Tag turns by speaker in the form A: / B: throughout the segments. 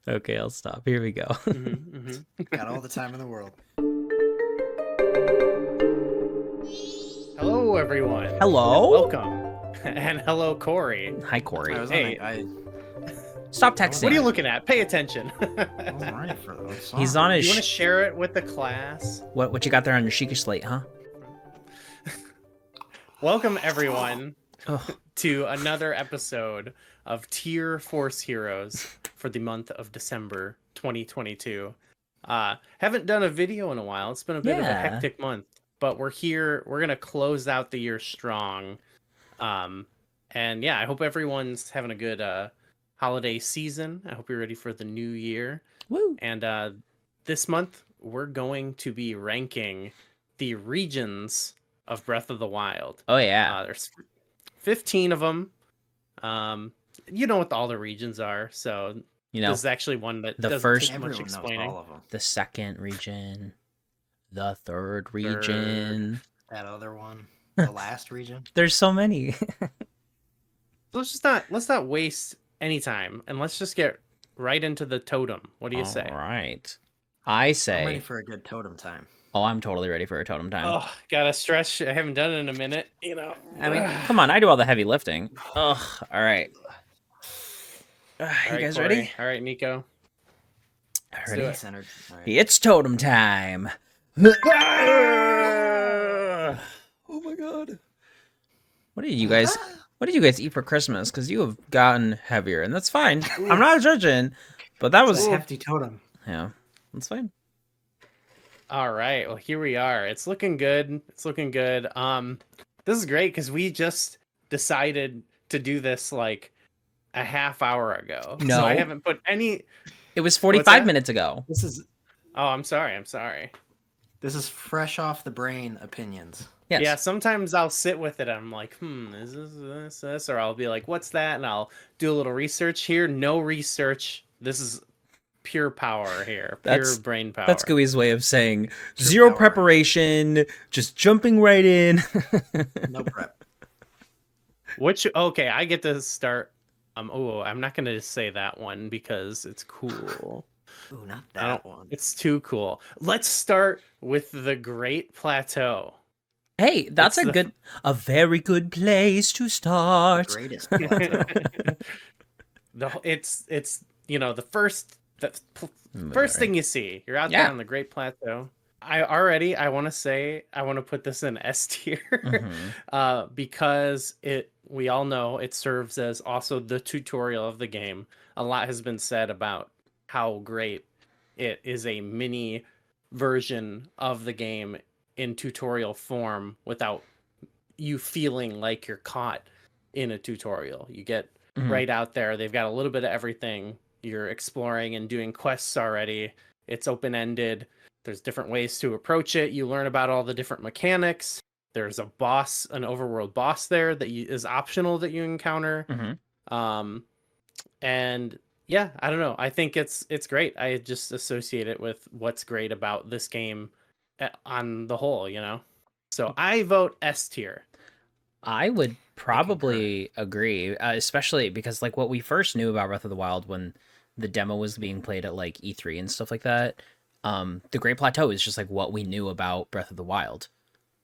A: Okay, I'll stop. Here we go.
B: Got all the time in the world.
C: Hello, everyone.
A: Hello?
C: Welcome. And hello, Corey.
A: Hi,
B: I
A: Corey.
B: was
C: Hey.
A: Stop
B: I
A: texting.
C: What are you looking at? Pay attention.
B: wasn't ready for those.
A: He's on
C: Do
A: his...
C: you want to share it with the class?
A: What you got there on your Sheikah slate, huh?
C: Welcome, everyone,
A: Ugh.
C: to another episode of Tier Force Heroes for the month of December 2022. Haven't done a video in a while. It's been a bit of a
A: Yeah.
C: hectic month, but we're here. We're going to close out the year strong. And yeah, I hope everyone's having a good holiday season. I hope you're ready for the new year.
A: Woo.
C: And this month, we're going to be ranking the regions of Breath of the Wild.
A: Oh, yeah.
C: There's 15 of them. You know what all the regions are, so
A: You know,
C: this is actually one that
A: the
C: doesn't
A: first-
C: take much
B: Everyone knows
C: explaining.
B: all of them.
A: the second region, the third region.
B: That other one, the last region.
A: There's so many.
C: So let's not waste any time, and let's just get right into the totem. What do you say?
A: All right. I
B: I'm ready
A: say...
B: for a good totem time.
A: Oh, I'm totally ready for a totem time.
C: Oh, gotta stretch. I haven't done it in a minute.
A: I mean, come on. I do all the heavy lifting. Ugh. All right.
C: All
A: You
C: right,
A: guys
C: Corey.
A: ready?
C: All right, Nico.
A: Ready?
C: do it.
B: Centered. All right.
A: It's totem time. Oh my god. What did you guys eat for Christmas? Because you have gotten heavier, and that's fine. I'm not judging, but that
B: It's
A: was
B: a hefty totem.
A: yeah, that's fine.
C: All right. Well, here we are. It's looking good. It's looking good. This is great because we just decided to do this like a half hour ago.
A: No.
C: So I haven't put any.
A: It was
C: What's
A: 45
C: that?
A: minutes ago.
B: This is
C: Oh, I'm sorry.
B: fresh off the brain opinions.
A: Yes.
C: Yeah, sometimes I'll sit with it. I'm like, is this? Or I'll be like, what's that? And I'll do a little research here. No research. This is pure power here. Pure
A: That's-
C: brain power.
A: That's Gooey's way of saying zero
B: power.
A: preparation, just jumping right in.
B: No prep.
C: Okay, I get to start. I'm not gonna say that one because it's cool.
B: Ooh, not
C: I
B: that
C: don't-
B: one.
C: It's too cool. Let's start with the Great Plateau.
A: Hey, that's
C: It's
A: a very good place to
B: The
A: start.
B: greatest plateau.
C: It's the first
A: Right.
C: thing you see. You're out
A: Yeah.
C: there on the Great Plateau. I want to put this in S tier
A: Mhm.
C: because we all know it serves as also the tutorial of the game. A lot has been said about how great it is, a mini version of the game in tutorial form without you feeling like you're caught in a tutorial. You get
A: Mhm.
C: right out there. They've got a little bit of everything. You're exploring and doing quests already. It's open-ended. There's different ways to approach it. You learn about all the different mechanics. There's an overworld boss there that is optional that you encounter.
A: Mhm.
C: And yeah, I don't know. I think it's great. I just associate it with what's great about this game on the whole, So I vote S tier.
A: I would probably agree, especially because like what we first knew about Breath of the Wild when the demo was being played at like E3 and stuff like that. The Great Plateau is just like what we knew about Breath of the Wild.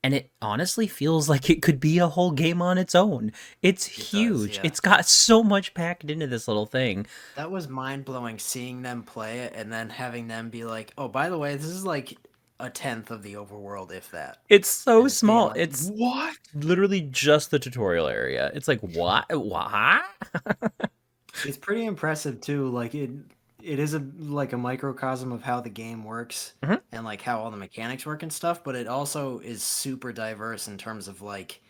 A: And it honestly feels like it could be a whole game on its own. It's huge.
B: yeah.
A: It's got so much packed into this little thing.
B: That was mind blowing seeing them play it and then having them be like, "Oh, by the way, this is like a tenth of the overworld, if that."
A: It's so
B: And it's being
A: small.
B: like,
A: It's
B: what?
A: literally just the tutorial area. It's like, what?
B: It's pretty impressive too. Like it is like a microcosm of how the game works
A: Mhm.
B: and like how all the mechanics work and stuff, but it also is super diverse in terms of like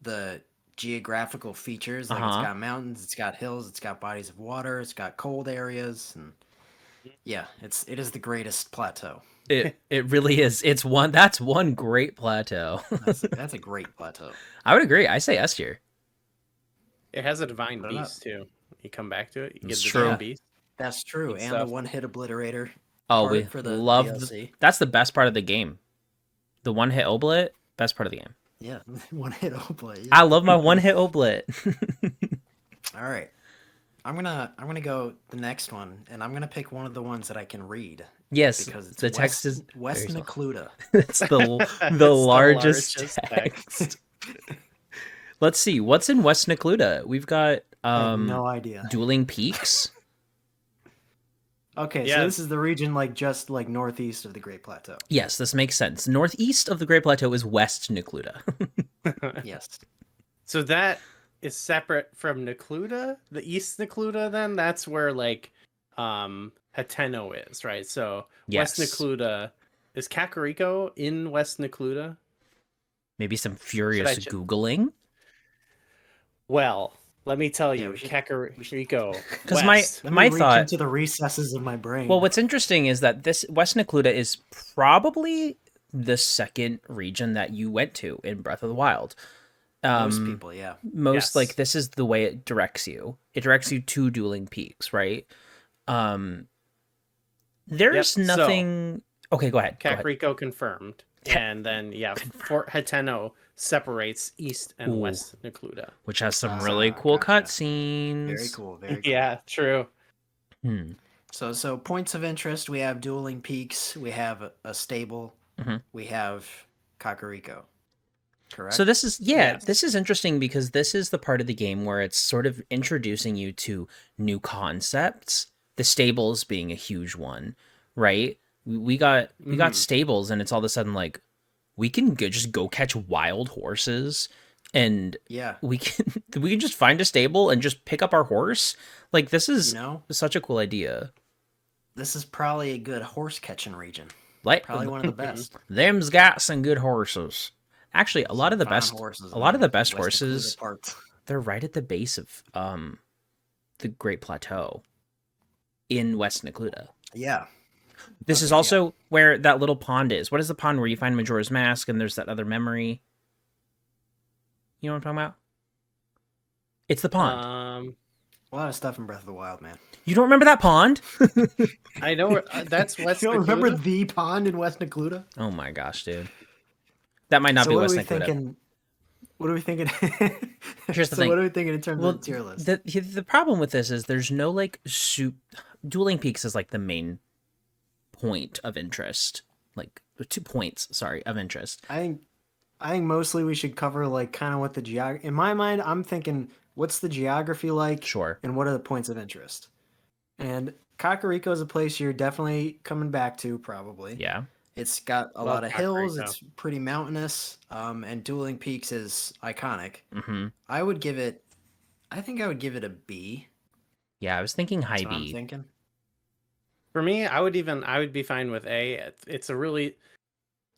B: the geographical features. Like it's
A: Uh-huh.
B: got mountains, it's got hills, it's got bodies of water, it's got cold areas, and yeah, it is the greatest plateau.
A: It really is. That's one great plateau.
B: That's a great plateau.
A: I would agree. I say S tier.
C: It has a divine
B: Put it up.
C: beast too. You come back to it, you
A: It's
C: get the
A: true.
C: divine beast.
B: That's true.
C: Good
B: And
C: stuff.
B: the one-hit obliterator.
A: Oh,
B: part
A: we
B: for the
A: love
B: DLC.
A: that's the best part of the game. The one hit oblit, best part of the game.
B: Yeah, one-hit oblit. Yeah.
A: I love my one hit oblit.
B: All right. I'm gonna go the next one, and I'm gonna pick one of the ones that I can read
A: Yes,
B: because it's
A: the text is
B: West
A: very small.
B: Necluda.
A: It's the
C: It's the
A: largest
C: largest
A: text. Let's see what's in West Necluda. We've got
B: I have no idea.
A: Dueling Peaks.
B: Okay, so this
C: Yes.
B: is the region like just like northeast of the Great Plateau.
A: Yes, this makes sense. Northeast of the Great Plateau is West Necluda.
B: Yes.
C: So that is separate from Necluda, the East Necluda. Then that's where like Hateno is, right? So West
A: Yes.
C: Necluda is Kakariko in West Necluda.
A: Maybe some
C: Should I
A: furious
C: check?
A: Googling.
C: Well, let me tell
B: Yeah,
C: you,
B: we should-
C: Kakariko
A: Because
C: West.
B: Let me
A: my
B: reach
A: thought.
B: into the recesses of my brain.
A: Well, what's interesting is that this West Necluda is probably the second region that you went to in Breath of the Wild.
B: Most people, yeah.
A: Most like
C: Yes.
A: this is the way it directs you. It directs you to Dueling Peaks, right? There's
C: Yep, so-
A: nothing. Okay, go ahead. Go ahead.
C: Kakariko confirmed. And then yeah, Fort Hateno separates East and
A: Ooh.
C: West Necluda.
A: Which has some really cool
B: Gotcha.
A: cutscenes.
B: Very cool. Very cool.
C: Yeah, true.
A: Hmm.
B: So points of interest, we have Dueling Peaks, we have a stable,
A: Mhm.
B: we have Kakariko. Correct?
A: So this is
C: Yes.
A: this is interesting because this is the part of the game where it's sort of introducing you to new concepts. The stables being a huge one, right? We got
C: Mhm.
A: stables, and it's all of a sudden like we can just go catch wild horses, and
B: Yeah.
A: we can just find a stable and just pick up our horse. Like this is
B: You know,
A: such a cool idea.
B: this is probably a good horse catching region.
A: Like
B: Probably one of the best.
A: them's got some good horses. Actually, a lot of the
B: Fine
A: best
B: horses
A: a lot of
B: in
A: the best
B: West Dakota
A: horses,
B: parts.
A: they're right at the base of the Great Plateau in West Necluda.
B: Yeah.
A: This is
B: Okay, yeah.
A: also where that little pond is. What is the pond where you find Majora's Mask and there's that other memory? You know what I'm talking about? It's the pond.
B: A lot of stuff in Breath of the Wild, man.
A: You don't remember that pond?
C: I know that's West
B: You don't remember
C: Necluda.
B: the pond in West Necluda?
A: Oh my gosh, dude. That might not
B: So
A: be
B: what
A: West
B: are we
A: Necluda.
B: thinking? What are we thinking?
A: Here's the
B: so
A: thing.
B: what are we thinking in terms
A: Well,
B: of the tier list?
A: the problem with this is there's no like Dueling Peaks is like the main point of interest. Like 2 points, sorry, of interest.
B: I think mostly we should cover like kind of what the geog. In my mind, I'm thinking what's the geography like,
A: Sure.
B: and what are the points of interest. And Kakariko is a place you're definitely coming back to, probably.
A: Yeah.
B: It's got a
C: Love
B: lot of hills.
C: Kakariko.
B: It's pretty mountainous. And Dueling Peaks is iconic.
A: Mm-hmm.
B: I think I would give it a B.
A: Yeah, I was thinking high
B: That's what I'm
A: B.
B: thinking.
C: For me, I would be fine with A. It's a really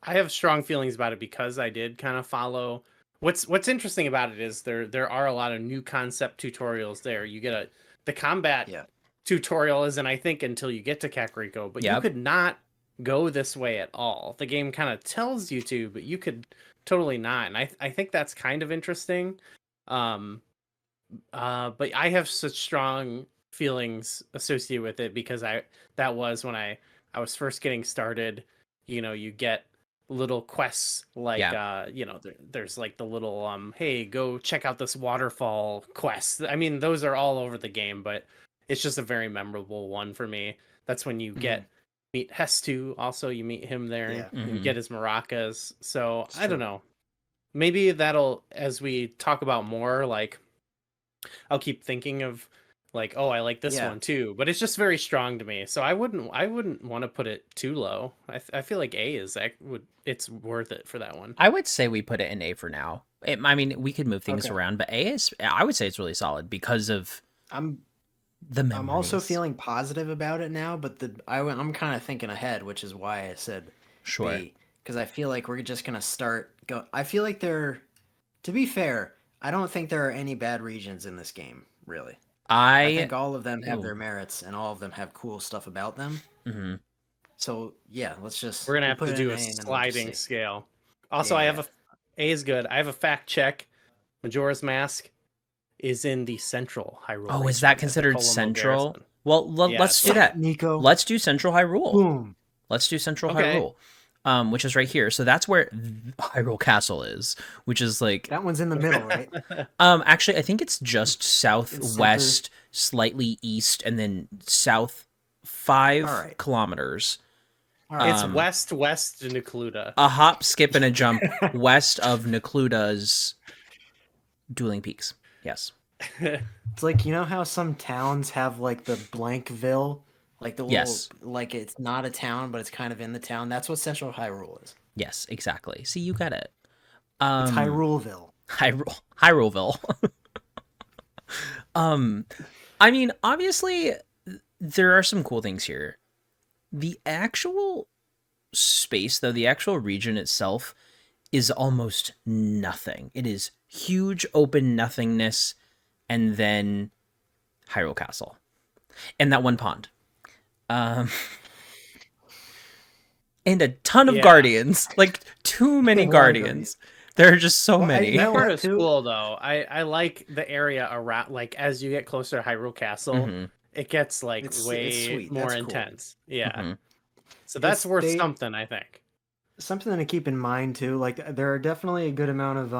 C: I have strong feelings about it because I did kind of follow what's interesting about it is there are a lot of new concept tutorials there. You get the combat
B: Yeah.
C: tutorial isn't I think until you get to Kakariko, but you
A: Yep.
C: could not go this way at all. The game kind of tells you to, but you could totally not. And I think that's kind of interesting. But I have such strong feelings associated with it because that was when I was first getting started. You know, you get little quests like there's like the little hey, go check out this waterfall quest. I mean, those are all over the game, but it's just a very memorable one for me. That's when you meet Hestu. Also, you meet him there.
B: Yeah.
C: And you
A: Mhm.
C: get his maracas. So
B: It's
C: I don't
B: true.
C: know. Maybe that'll, as we talk about more, like I'll keep thinking of like, oh, I like this
B: Yeah.
C: one too. But it's just very strong to me. So I wouldn't want to put it too low. I feel like A is it's worth it for that one.
A: I would say we put it in A for now. I mean, we could move things
B: Okay.
A: around, but A is, I would say it's really solid because of
B: I'm
A: the memories.
B: I'm also feeling positive about it now, but I'm kind of thinking ahead, which is why I said
A: Sure.
B: because I feel like we're just gonna start go. I feel like to be fair, I don't think there are any bad regions in this game, really. I think all of them have
A: Ooh.
B: their merits, and all of them have cool stuff about them.
A: Mhm.
B: So yeah, let's just
C: We're gonna have
B: put
C: to
B: it
C: do
B: in
C: a
B: A and then we'll just
C: sliding
B: see.
C: scale. Also, I have A is good. I have a fact check. Majora's Mask is in the central Hyrule.
A: Oh, is
C: region
A: that
C: at the
A: considered
C: Colombo
A: central?
C: Garrison.
A: Well,
C: Yeah,
A: let's do that.
B: Nico.
A: Let's do Central Hyrule.
B: Boom.
A: Let's do Central
C: Okay.
A: Hyrule. which is right here. So that's where Hyrule Castle is, which is like
B: that one's in the middle, right?
A: Actually, I think it's just southwest, slightly east, and then south 5 kilometers.
C: It's west of Necluda.
A: A hop, skip, and a jump west of Necluda's Dueling Peaks. Yes.
B: It's like, you know how some towns have like the Blankville, like the little, like it's not a town, but it's kind of in the town. That's what Central Hyrule is.
A: Yes, exactly. See, you got it.
B: It's Hyruleville.
A: Hyruleville. I mean, obviously, there are some cool things here. The actual space, though, the actual region itself is almost nothing. It is huge open nothingness, and then Hyrule Castle. And that one pond. And a ton of guardians. Like, too many guardians. There are just so many.
C: That part is cool, though. I like the area around, like, as you get closer to Hyrule Castle, it gets, like, it's more intense. Cool. Yeah. So that's worth something, I think.
B: Something to keep in mind, too. Like, there are definitely a good amount of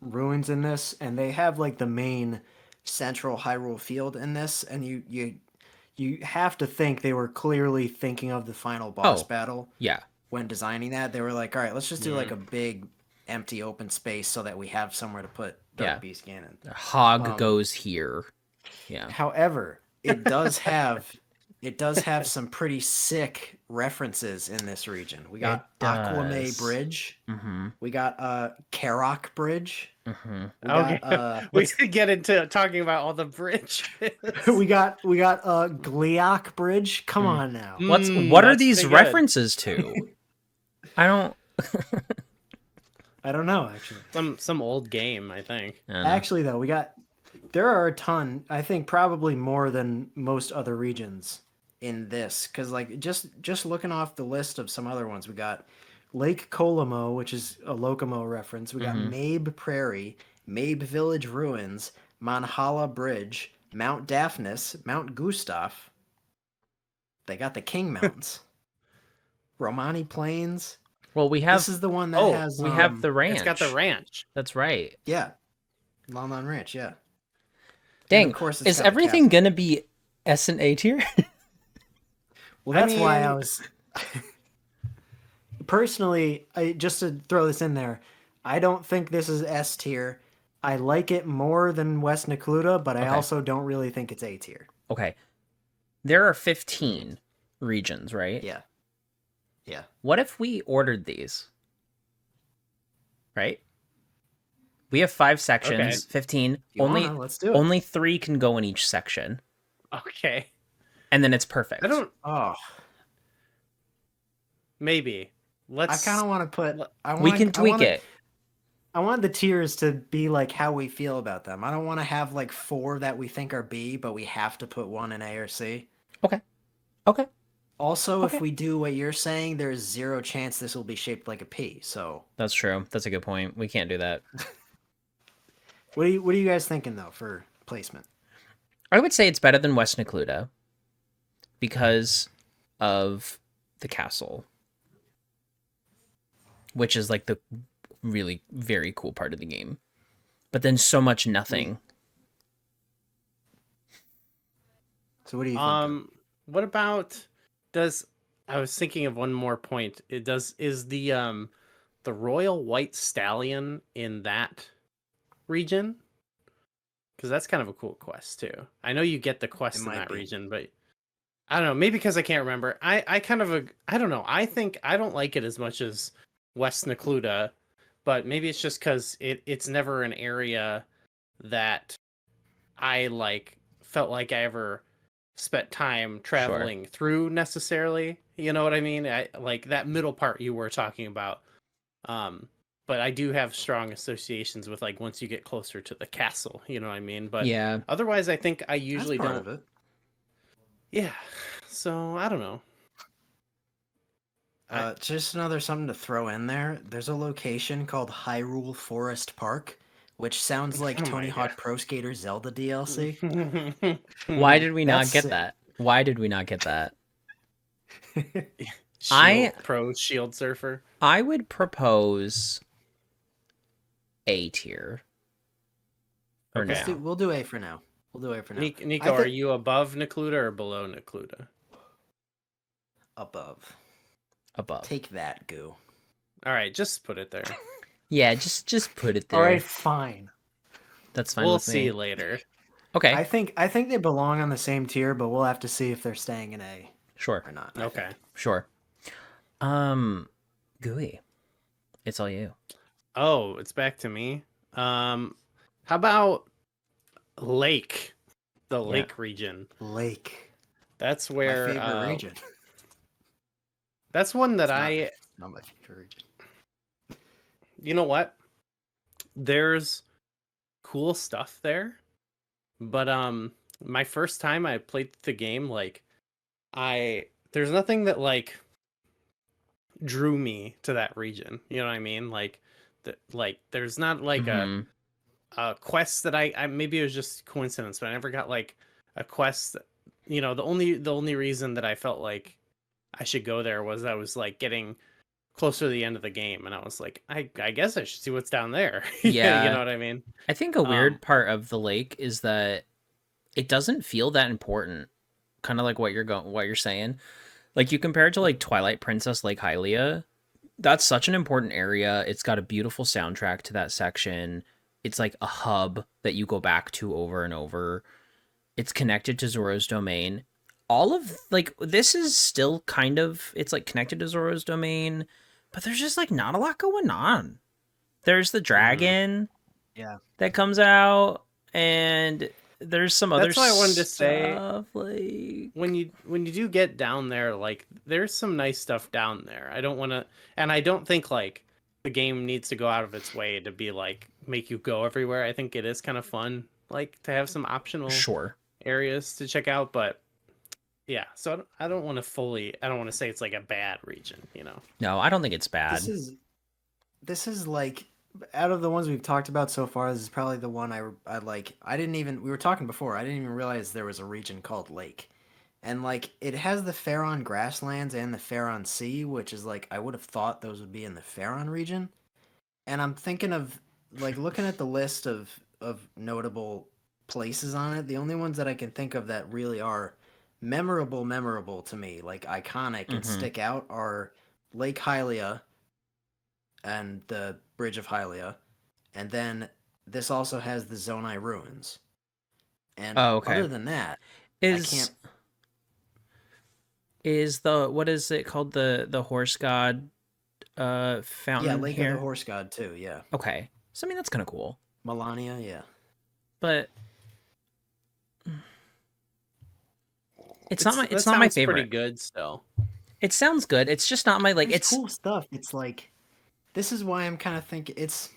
B: ruins in this, and they have, like, the main central Hyrule field in this, and you have to think they were clearly thinking of the final boss battle.
A: Yeah.
B: When designing that, they were like, all right, let's just do, like, a big empty open space so that we have somewhere to put Dark Beast Ganon.
A: Hog goes here. Yeah.
B: However, it does have some pretty sick references in this region. We got Aquame Bridge. We got Karak Bridge.
C: We could get into talking about all the bridges.
B: we got Gliok Bridge. Come on now.
A: What are these references to? I don't
B: know, actually.
C: Some old game, I think.
B: Actually, though, there are a ton. I think probably more than most other regions in this, because like just looking off the list of some other ones, we got Lake Colimo, which is a Locomo reference. We got Mabe Prairie, Mabe Village Ruins, Manhala Bridge, Mount Daphnis, Mount Gustav. They got the King Mountains, Romani Plains.
A: Well, we have.
B: This is the one that has.
A: We have the ranch.
C: It's got the ranch.
A: That's right.
B: Yeah, Lon Lon Ranch. Yeah.
A: Dang. Of course, is everything gonna be S and A tier?
B: Well, that's why I was. Personally, just to throw this in there, I don't think this is S tier. I like it more than West Necluda, but I also don't really think it's A tier.
A: Okay. There are 15 regions, right?
B: Yeah. Yeah.
A: What if we ordered these? Right? We have 5 sections, 15.
B: Let's do it.
A: Only 3 can go in each section.
C: Okay.
A: And then it's perfect.
C: Maybe.
B: I kind of want to put.
A: We can tweak it.
B: I want the tiers to be like how we feel about them. I don't want to have like 4 that we think are B, but we have to put 1 in A or C.
A: Okay.
B: Also, if we do what you're saying, there's 0 chance this will be shaped like a P. So
A: that's true. That's a good point. We can't do that.
B: What are you guys thinking though for placement?
A: I would say it's better than West Necluda because of the castle, which is like the really very cool part of the game. But then so much nothing.
B: So what do you think?
C: What about I was thinking of one more point. Is the Royal White Stallion in that region? Because that's kind of a cool quest too. I know you get the quest in that region, but I don't know. Maybe because I can't remember. I don't know. I think I don't like it as much as West Necluda, but maybe it's just because it's never an area that I felt like I ever spent time traveling through necessarily. You know what I mean? I like that middle part you were talking about. But I do have strong associations with once you get closer to the castle, you know what I mean? But
A: yeah,
C: otherwise I think I usually
B: That's
C: don't.
B: Part of it.
C: Yeah. So I don't know.
B: Just another something to throw in there. There's a location called Hyrule Forest Park, which sounds like Tony Hawk Pro Skater Zelda DLC.
A: Why did we not get that? Why did we not get that? I
C: Pro Shield Surfer.
A: I would propose A tier for
C: Okay.
A: now.
B: We'll do A for now. We'll do A for now. I
C: Nico, are
B: think
C: you above Necluda or below Necluda?
B: above.
A: Above.
B: Take that, goo.
C: All right, just put it there.
A: Yeah, just put it there.
B: All right, fine.
A: That's fine
C: We'll
A: with
C: see
A: me.
C: later.
A: Okay,
B: I think they belong on the same tier, but we'll have to see if they're staying in A
A: sure,
B: or not.
C: Okay.
A: sure. Gooey, it's all you.
C: Oh, it's back to me. How about Lake? The
A: Yeah.
C: Lake region.
B: Lake.
C: That's
B: My
C: where
B: favorite region.
C: that's one that
B: Not my favorite region.
C: you know what? There's cool stuff there. But my first time I played the game, like there's nothing that like drew me to that region. You know what I mean? Like there's not like
A: Mhm.
C: a quest that I maybe it was just coincidence, but I never got like a quest. The only reason that I felt like I should go there was I was like getting closer to the end of the game, and I was like, I guess I should see what's down there. Yeah, you know
A: Yeah,
C: what I mean?
A: I think a
C: Um,
A: weird part of the lake is that it doesn't feel that important. Kind of like what you're saying. Like you compare it to like Twilight Princess Lake Hylia, that's such an important area. It's got a beautiful soundtrack to that section. It's like a hub that you go back to over and over. It's connected to Zoro's domain. All of like this is still kind of it's like connected to Zoro's domain, but there's just like not a lot going on. There's the dragon
B: Yeah.
A: that comes out, and there's some other
C: That's why I wanted to say
A: stuff like
C: when you do get down there, like there's some nice stuff down there. I don't want to, and I don't think like the game needs to go out of its way to be like make you go everywhere. I think it is kind of fun, like to have some optional
A: sure.
C: areas to check out, but yeah. So I don't want to fully. I don't want to say it's like a bad region, you know.
A: No, I don't think it's bad.
B: This is like out of the ones we've talked about so far, this is probably the one I like. We were talking before. I didn't even realize there was a region called Lake. And like it has the Faron grasslands and the Faron Sea, which is like I would have thought those would be in the Faron region. And I'm thinking of like looking at the list of notable places on it. The only ones that I can think of that really are memorable to me, like iconic and
A: Mhm.
B: stick out, are Lake Hylia and the Bridge of Hylia, and then this also has the Zonai ruins. And
A: Oh, okay.
B: other than that, I
A: Is
B: can't.
A: is the what is it called, the horse god fountain
B: Yeah, Lake
A: here?
B: of the Horse God too. Yeah,
A: Okay, so I mean that's kind of cool,
B: Melania. Yeah,
A: but it's not
C: That
A: my
C: sounds pretty
A: favorite.
C: good still.
A: It sounds good. It's just not my like.
B: there's
A: It's
B: cool stuff. It's like this is why I'm kind of thinking it's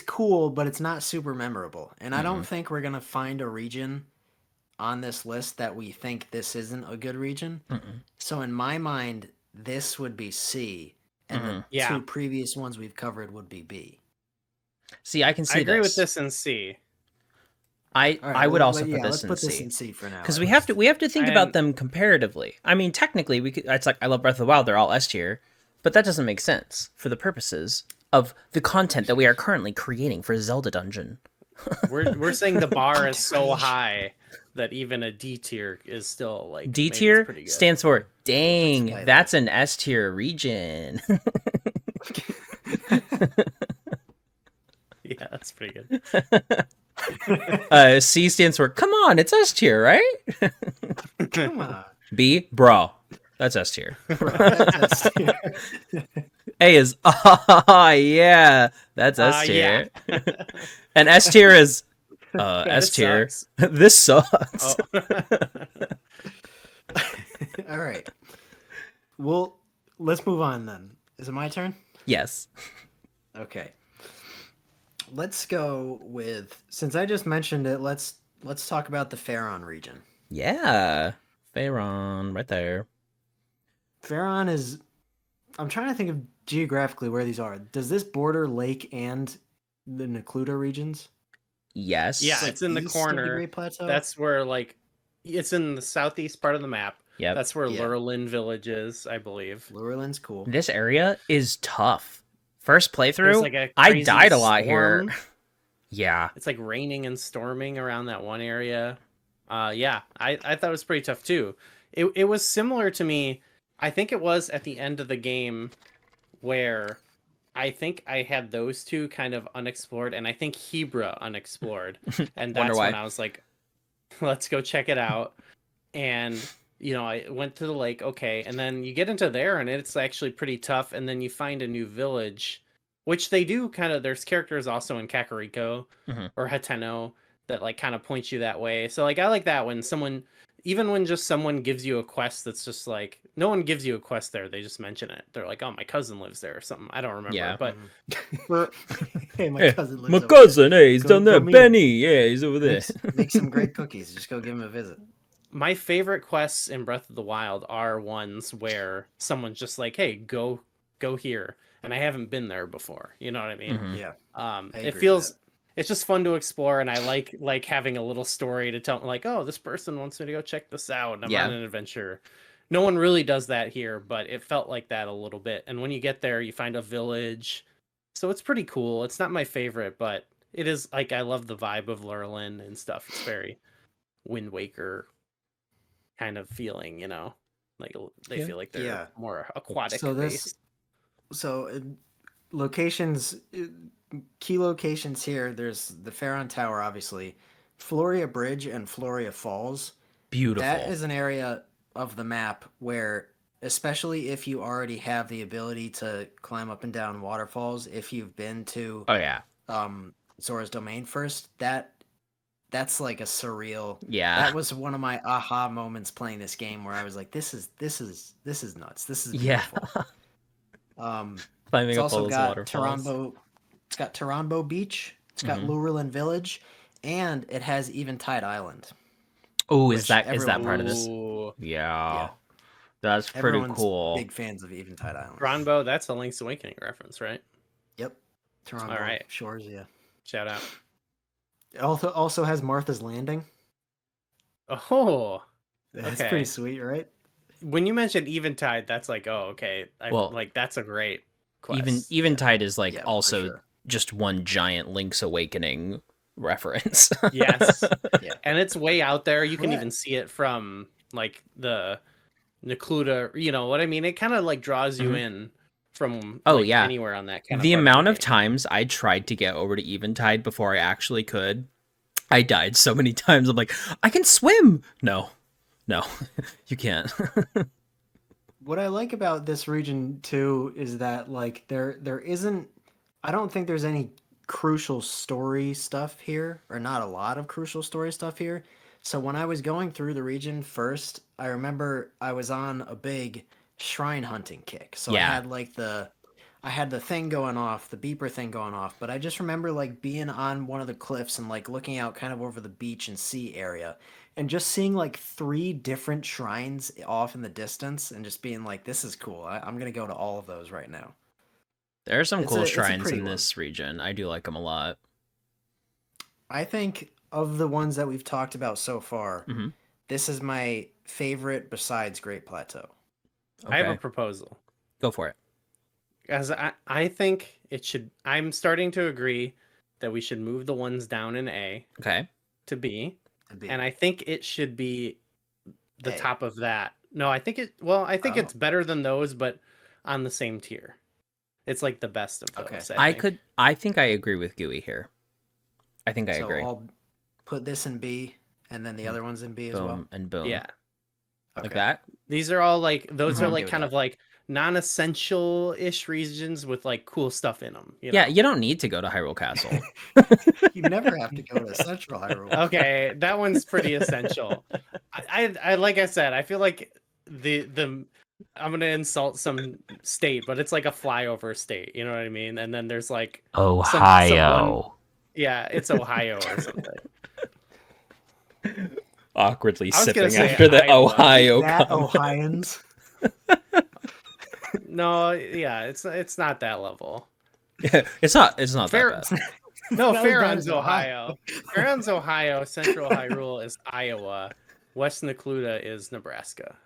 B: cool, but it's not super memorable. And I don't
A: Mhm.
B: think we're gonna find a region on this list that we think this isn't a good region.
A: Mm-mm.
B: So in my mind, this would be C, and the
A: Mhm.
C: Yeah.
B: two previous ones we've covered would be B.
A: See, I can
C: I
A: see
C: agree with
A: this.
C: this in C.
A: I
B: All right,
A: I would
B: well,
A: also put
B: let's
A: this in
B: put this
A: C
B: in C for now.
A: because
B: at
A: we have
B: least.
A: to think about
C: And
A: them comparatively. I mean, technically, we could. It's like I love Breath of the Wild; they're all S tier, but that doesn't make sense for the purposes of the content that we are currently creating for Zelda Dungeon.
C: we're saying the bar is
B: Content
C: so
B: creation.
C: high that even a D tier is still like
A: D
C: maybe it's
A: tier
C: pretty good.
A: stands for
B: Let's
A: dang,
B: play
A: that's an S tier region.
C: Yeah, that's pretty good.
A: C stands for come on, it's S tier, right?
B: Come on.
A: B, bro, that's S tier.
B: That's S tier.
A: A is yeah, that's S
C: Yeah.
A: tier. And S tier is S
C: This
A: tier.
C: sucks.
A: This sucks.
C: Oh.
B: All right. Well, let's move on then. Is it my turn?
A: Yes.
B: Okay. Let's go with since I just mentioned it, let's talk about the Faron region.
A: Yeah. Pharaon, right there.
B: Faron is I'm trying to think of geographically where these are. Does this border Lake and the Necluda regions?
A: Yes.
C: Yeah,
B: Like
C: it's in the
B: east of the
C: corner.
B: Great Plateau?
C: That's where like it's in the southeast part of the map.
A: Yep.
C: That's where
B: Yeah.
C: Lurlin Village is, I believe.
B: Lurlin's cool.
A: This area is tough. First
C: There's
A: playthrough,
C: like a
A: I
C: crazy
A: died a lot here.
C: storm.
A: Yeah.
C: It's like raining and storming around that one area. Yeah, I thought it was pretty tough too. It was similar to me. I think it was at the end of the game where I think I had those two kind of unexplored, and I think Hebra unexplored, and
A: Wonder
C: that's
A: why.
C: when I was like, let's go check it out. And I went to the lake, okay, and then you get into there, and it's actually pretty tough, and then you find a new village, which they do kind of. There's characters also in Kakariko
A: Mhm.
C: or Hateno that like kind of point you that way. So like I like that when someone, even when just someone gives you a quest that's just like no one gives you a quest there, they just mention it. They're like, oh, my cousin lives there or something. I don't remember,
A: Yeah.
C: but
B: For- hey, my
A: Hey,
B: cousin lives
A: my
B: over
A: cousin, hey, he's
B: Go-
A: down there.
B: go meet
A: Benny, yeah, he's over
B: there.
A: there.
B: Make some great cookies. Just go give him a visit.
C: my favorite quests in Breath of the Wild are ones where someone's just like, hey, go here, and I haven't been there before. You know what I mean?
A: Mhm.
B: Yeah. I
C: It
B: agree with
C: feels
B: that.
C: it's just fun to explore, and I like having a little story to tell, like, oh, this person wants me to go check this out, and I'm
A: Yeah.
C: on an adventure. No one really does that here, but it felt like that a little bit. And when you get there, you find a village, so it's pretty cool. It's not my favorite, but it is like I love the vibe of Lurlin and stuff. It's very Wind Waker kind of feeling, like they
A: Yeah.
C: feel like they're
B: Yeah.
C: more aquatic
B: So
C: based.
B: locations, key locations here. There's the Pharaon Tower, obviously, Floria Bridge and Floria Falls.
A: Beautiful.
B: That is an area of the map where, especially if you already have the ability to climb up and down waterfalls, if you've been to
A: Oh yeah.
B: Zora's Domain first, that's like a surreal.
A: Yeah.
B: That was one of my aha moments playing this game where I was like, this is nuts. This is
A: Yeah.
B: beautiful.
A: Climbing
B: It's
A: up all
B: also
A: those
B: got
A: waterfalls.
B: Tarambo. It's got Tarambo Beach. It's got
A: Mhm.
B: Lurelin Village, and it has Eventide Island.
A: Oh,
B: which
A: is that
B: everyone
A: part of
B: loves.
A: this?
C: Ooh,
A: Yeah.
B: Yeah.
A: That's pretty
B: Everyone's
A: cool.
B: big fans of Eventide Island.
C: Ronbo, that's a Link's Awakening reference, right?
B: Yep. Tarambo
C: All right.
B: Shores, yeah.
C: Shout out.
B: It also has Martha's Landing.
C: Oh,
B: That's
C: Okay.
B: pretty sweet, right?
C: when you mentioned Eventide, that's like, oh, okay.
A: Well,
C: like that's a great quest.
A: Eventide is like
B: Yeah, for
A: also
B: sure.
A: just one giant Link's Awakening reference.
C: Yes.
B: Yeah.
C: And it's way out there. You can
B: Right.
C: even see it from like the Necluda, you know what I mean? It kind of like draws you
A: Mhm.
C: in from
A: Oh,
C: like,
A: yeah.
C: anywhere on that kind
A: The
C: of
A: amount of times I tried to get over to Eventide before I actually could, I died so many times. I'm like, I can swim. No, you can't.
B: What I like about this region too is that like there isn't, I don't think there's any crucial story stuff here, or not a lot of crucial story stuff here. So when I was going through the region first, I remember I was on a big shrine hunting kick. So
A: Yeah.
B: I had the thing going off, the beeper thing going off, but I just remember like being on one of the cliffs and like looking out kind of over the beach and sea area and just seeing like 3 different shrines off in the distance and just being like, this is cool. I'm going to go to all of those right now.
A: There are some
B: It's
A: cool
B: a
A: shrines
B: pretty
A: in
B: one.
A: this region. I do like them a lot.
B: I think of the ones that we've talked about so far,
A: Mhm.
B: this is my favorite besides Great Plateau.
C: I have a
A: Okay,
C: proposal.
A: go for it.
C: As I think it should, I'm starting to agree that we should move the ones down in A
A: Okay.
C: to B.
B: to be.
C: And I think it should be the
B: A.
C: top of that. No, I think
B: Oh.
C: it's better than those, but on the same tier. It's like the best of
B: Okay.
C: those.
A: I think I agree with Gooey here. I think I
B: So
A: agree.
B: I'll put this in B and then the other ones in B as
A: Boom
B: well.
A: and boom.
C: Yeah.
A: Like
B: Okay.
A: that.
C: These are all like those
A: Mhm.
C: are
B: Okay
C: like
B: with
C: kind
B: that.
C: of like non-essential-ish regions with like cool stuff in them.
A: Yeah, you don't need to go to Hyrule Castle.
B: You never have to go to Central Hyrule.
C: Okay, that one's pretty essential. I like I said, I feel like the I'm gonna insult some state, but it's like a flyover state. You know what I mean? And then there's like
A: Ohio.
C: yeah, it's Ohio or something.
A: Awkwardly
C: I was gonna
A: sipping
C: say
A: after the
C: Iowa.
A: Ohio
B: That
A: comment.
B: Ohioans.
C: No, yeah, it's not that level.
A: It's not that
C: Fair,
A: bad.
C: no,
B: Not as bad
C: Farron's
B: as Ohio.
C: Ohio. Farron's Ohio. Central Hyrule is Iowa. West Necluda is Nebraska.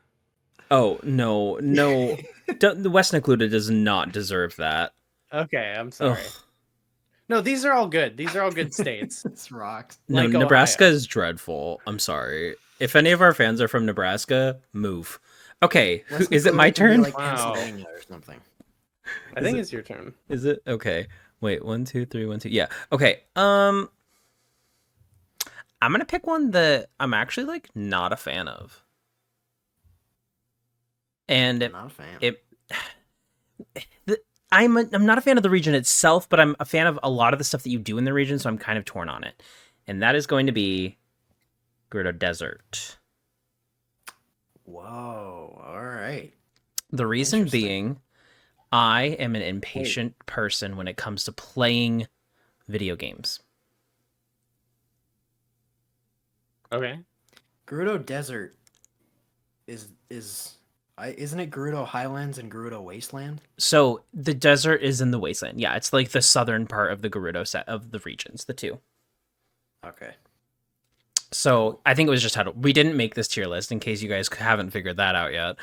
A: Oh no, no, the West Necluda does not deserve that.
C: Okay, I'm
A: Ugh.
C: sorry. No, these are all good. These are all good states.
B: This rocks.
A: No,
C: Like
A: Nebraska
C: Ohio.
A: is dreadful. I'm sorry. If any of our fans are from Nebraska, move. Okay,
B: West
A: is it my
B: Dakota can be
A: turn?
B: like
C: Wow.
B: Pennsylvania or something.
C: I
A: Is
C: think
A: it-
C: it's your turn.
A: Is it okay? Wait, 1, 2, 3, 1, 2. Yeah. Okay. I'm gonna pick one that I'm actually like not a fan of, and
B: Not a fan.
A: it. I'm not a fan of the region itself, but I'm a fan of a lot of the stuff that you do in the region, so I'm kind of torn on it. And that is going to be Gerudo Desert.
B: Whoa. All right.
A: The reason
B: Interesting.
A: being, I am an impatient person when it comes to playing video games.
C: Okay.
B: Gerudo Desert isn't it Gerudo Highlands and Gerudo Wasteland?
A: So the desert is in the wasteland. Yeah, it's like the southern part of the Gerudo set of the regions, the two.
B: Okay.
A: So I think it was just how we didn't make this tier list in case you guys haven't figured that out yet.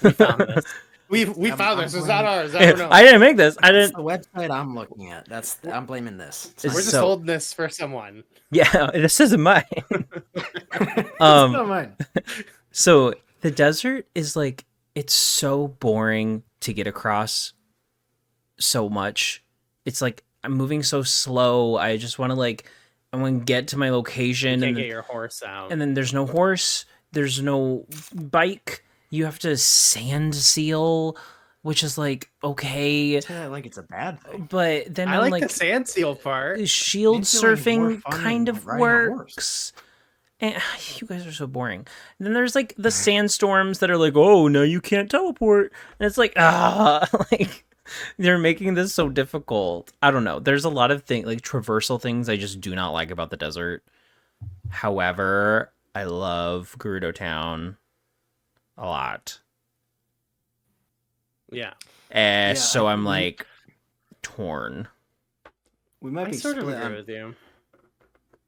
C: We found this. We
B: I'm-
C: found
B: I'm
C: this. It's not
B: blaming-
C: ours. I don't know.
A: I didn't make this. I
B: That's
A: didn't.
B: the website I'm looking at. I'm blaming this. It's
A: It's
C: We're just
A: so-
C: holding this for someone.
A: Yeah, this isn't mine.
B: it's
A: Um,
B: not mine.
A: So the desert is like, it's so boring to get across so much. It's like I'm moving so slow. I just want to I want to get to my
C: You
A: location,
C: can't
A: and
C: get
A: then,
C: your horse out.
A: and then there's no horse, there's no bike. You have to sand seal, which is like okay,
B: Say that like it's a bad thing.
A: but then
C: I
A: I'm
C: like the sand seal part.
A: shield
B: Makes it, like, more
A: surfing
B: fun
A: kind
B: than
A: of
B: riding a horse.
A: works. And you guys are so boring. And then there's like the sandstorms that are like, oh, no, you can't teleport. And it's like, like they're making this so difficult. I don't know. There's a lot of things like traversal things I just do not like about the desert. However, I love Gerudo Town a lot.
C: Yeah.
A: So
B: I-
A: I'm
B: we-
A: like torn.
B: We might
C: I
B: be
C: sort of
B: split
C: agree
B: on
C: with you.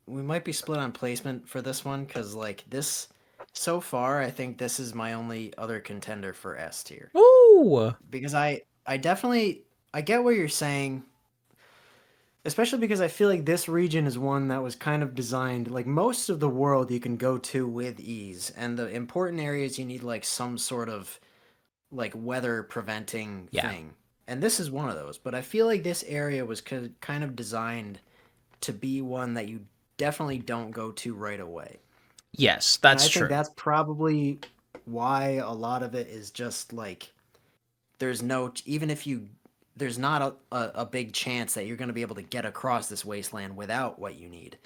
B: we might be split on placement for this one because like this so far I think this is my only other contender for S tier
A: Ooh.
B: because I definitely I get what you're saying, especially because I feel like this region is one that was kind of designed like most of the world you can go to with ease, and the important areas you need like some sort of like weather preventing
A: Yeah.
B: thing, and this is one of those. But I feel like this area was kind of designed to be one that you definitely don't go to right away.
A: Yes,
B: And
A: that's
B: I
A: true.
B: think that's probably why a lot of it is just like there's no even if you there's not a big chance that you're going to be able to get across this wasteland without what you need.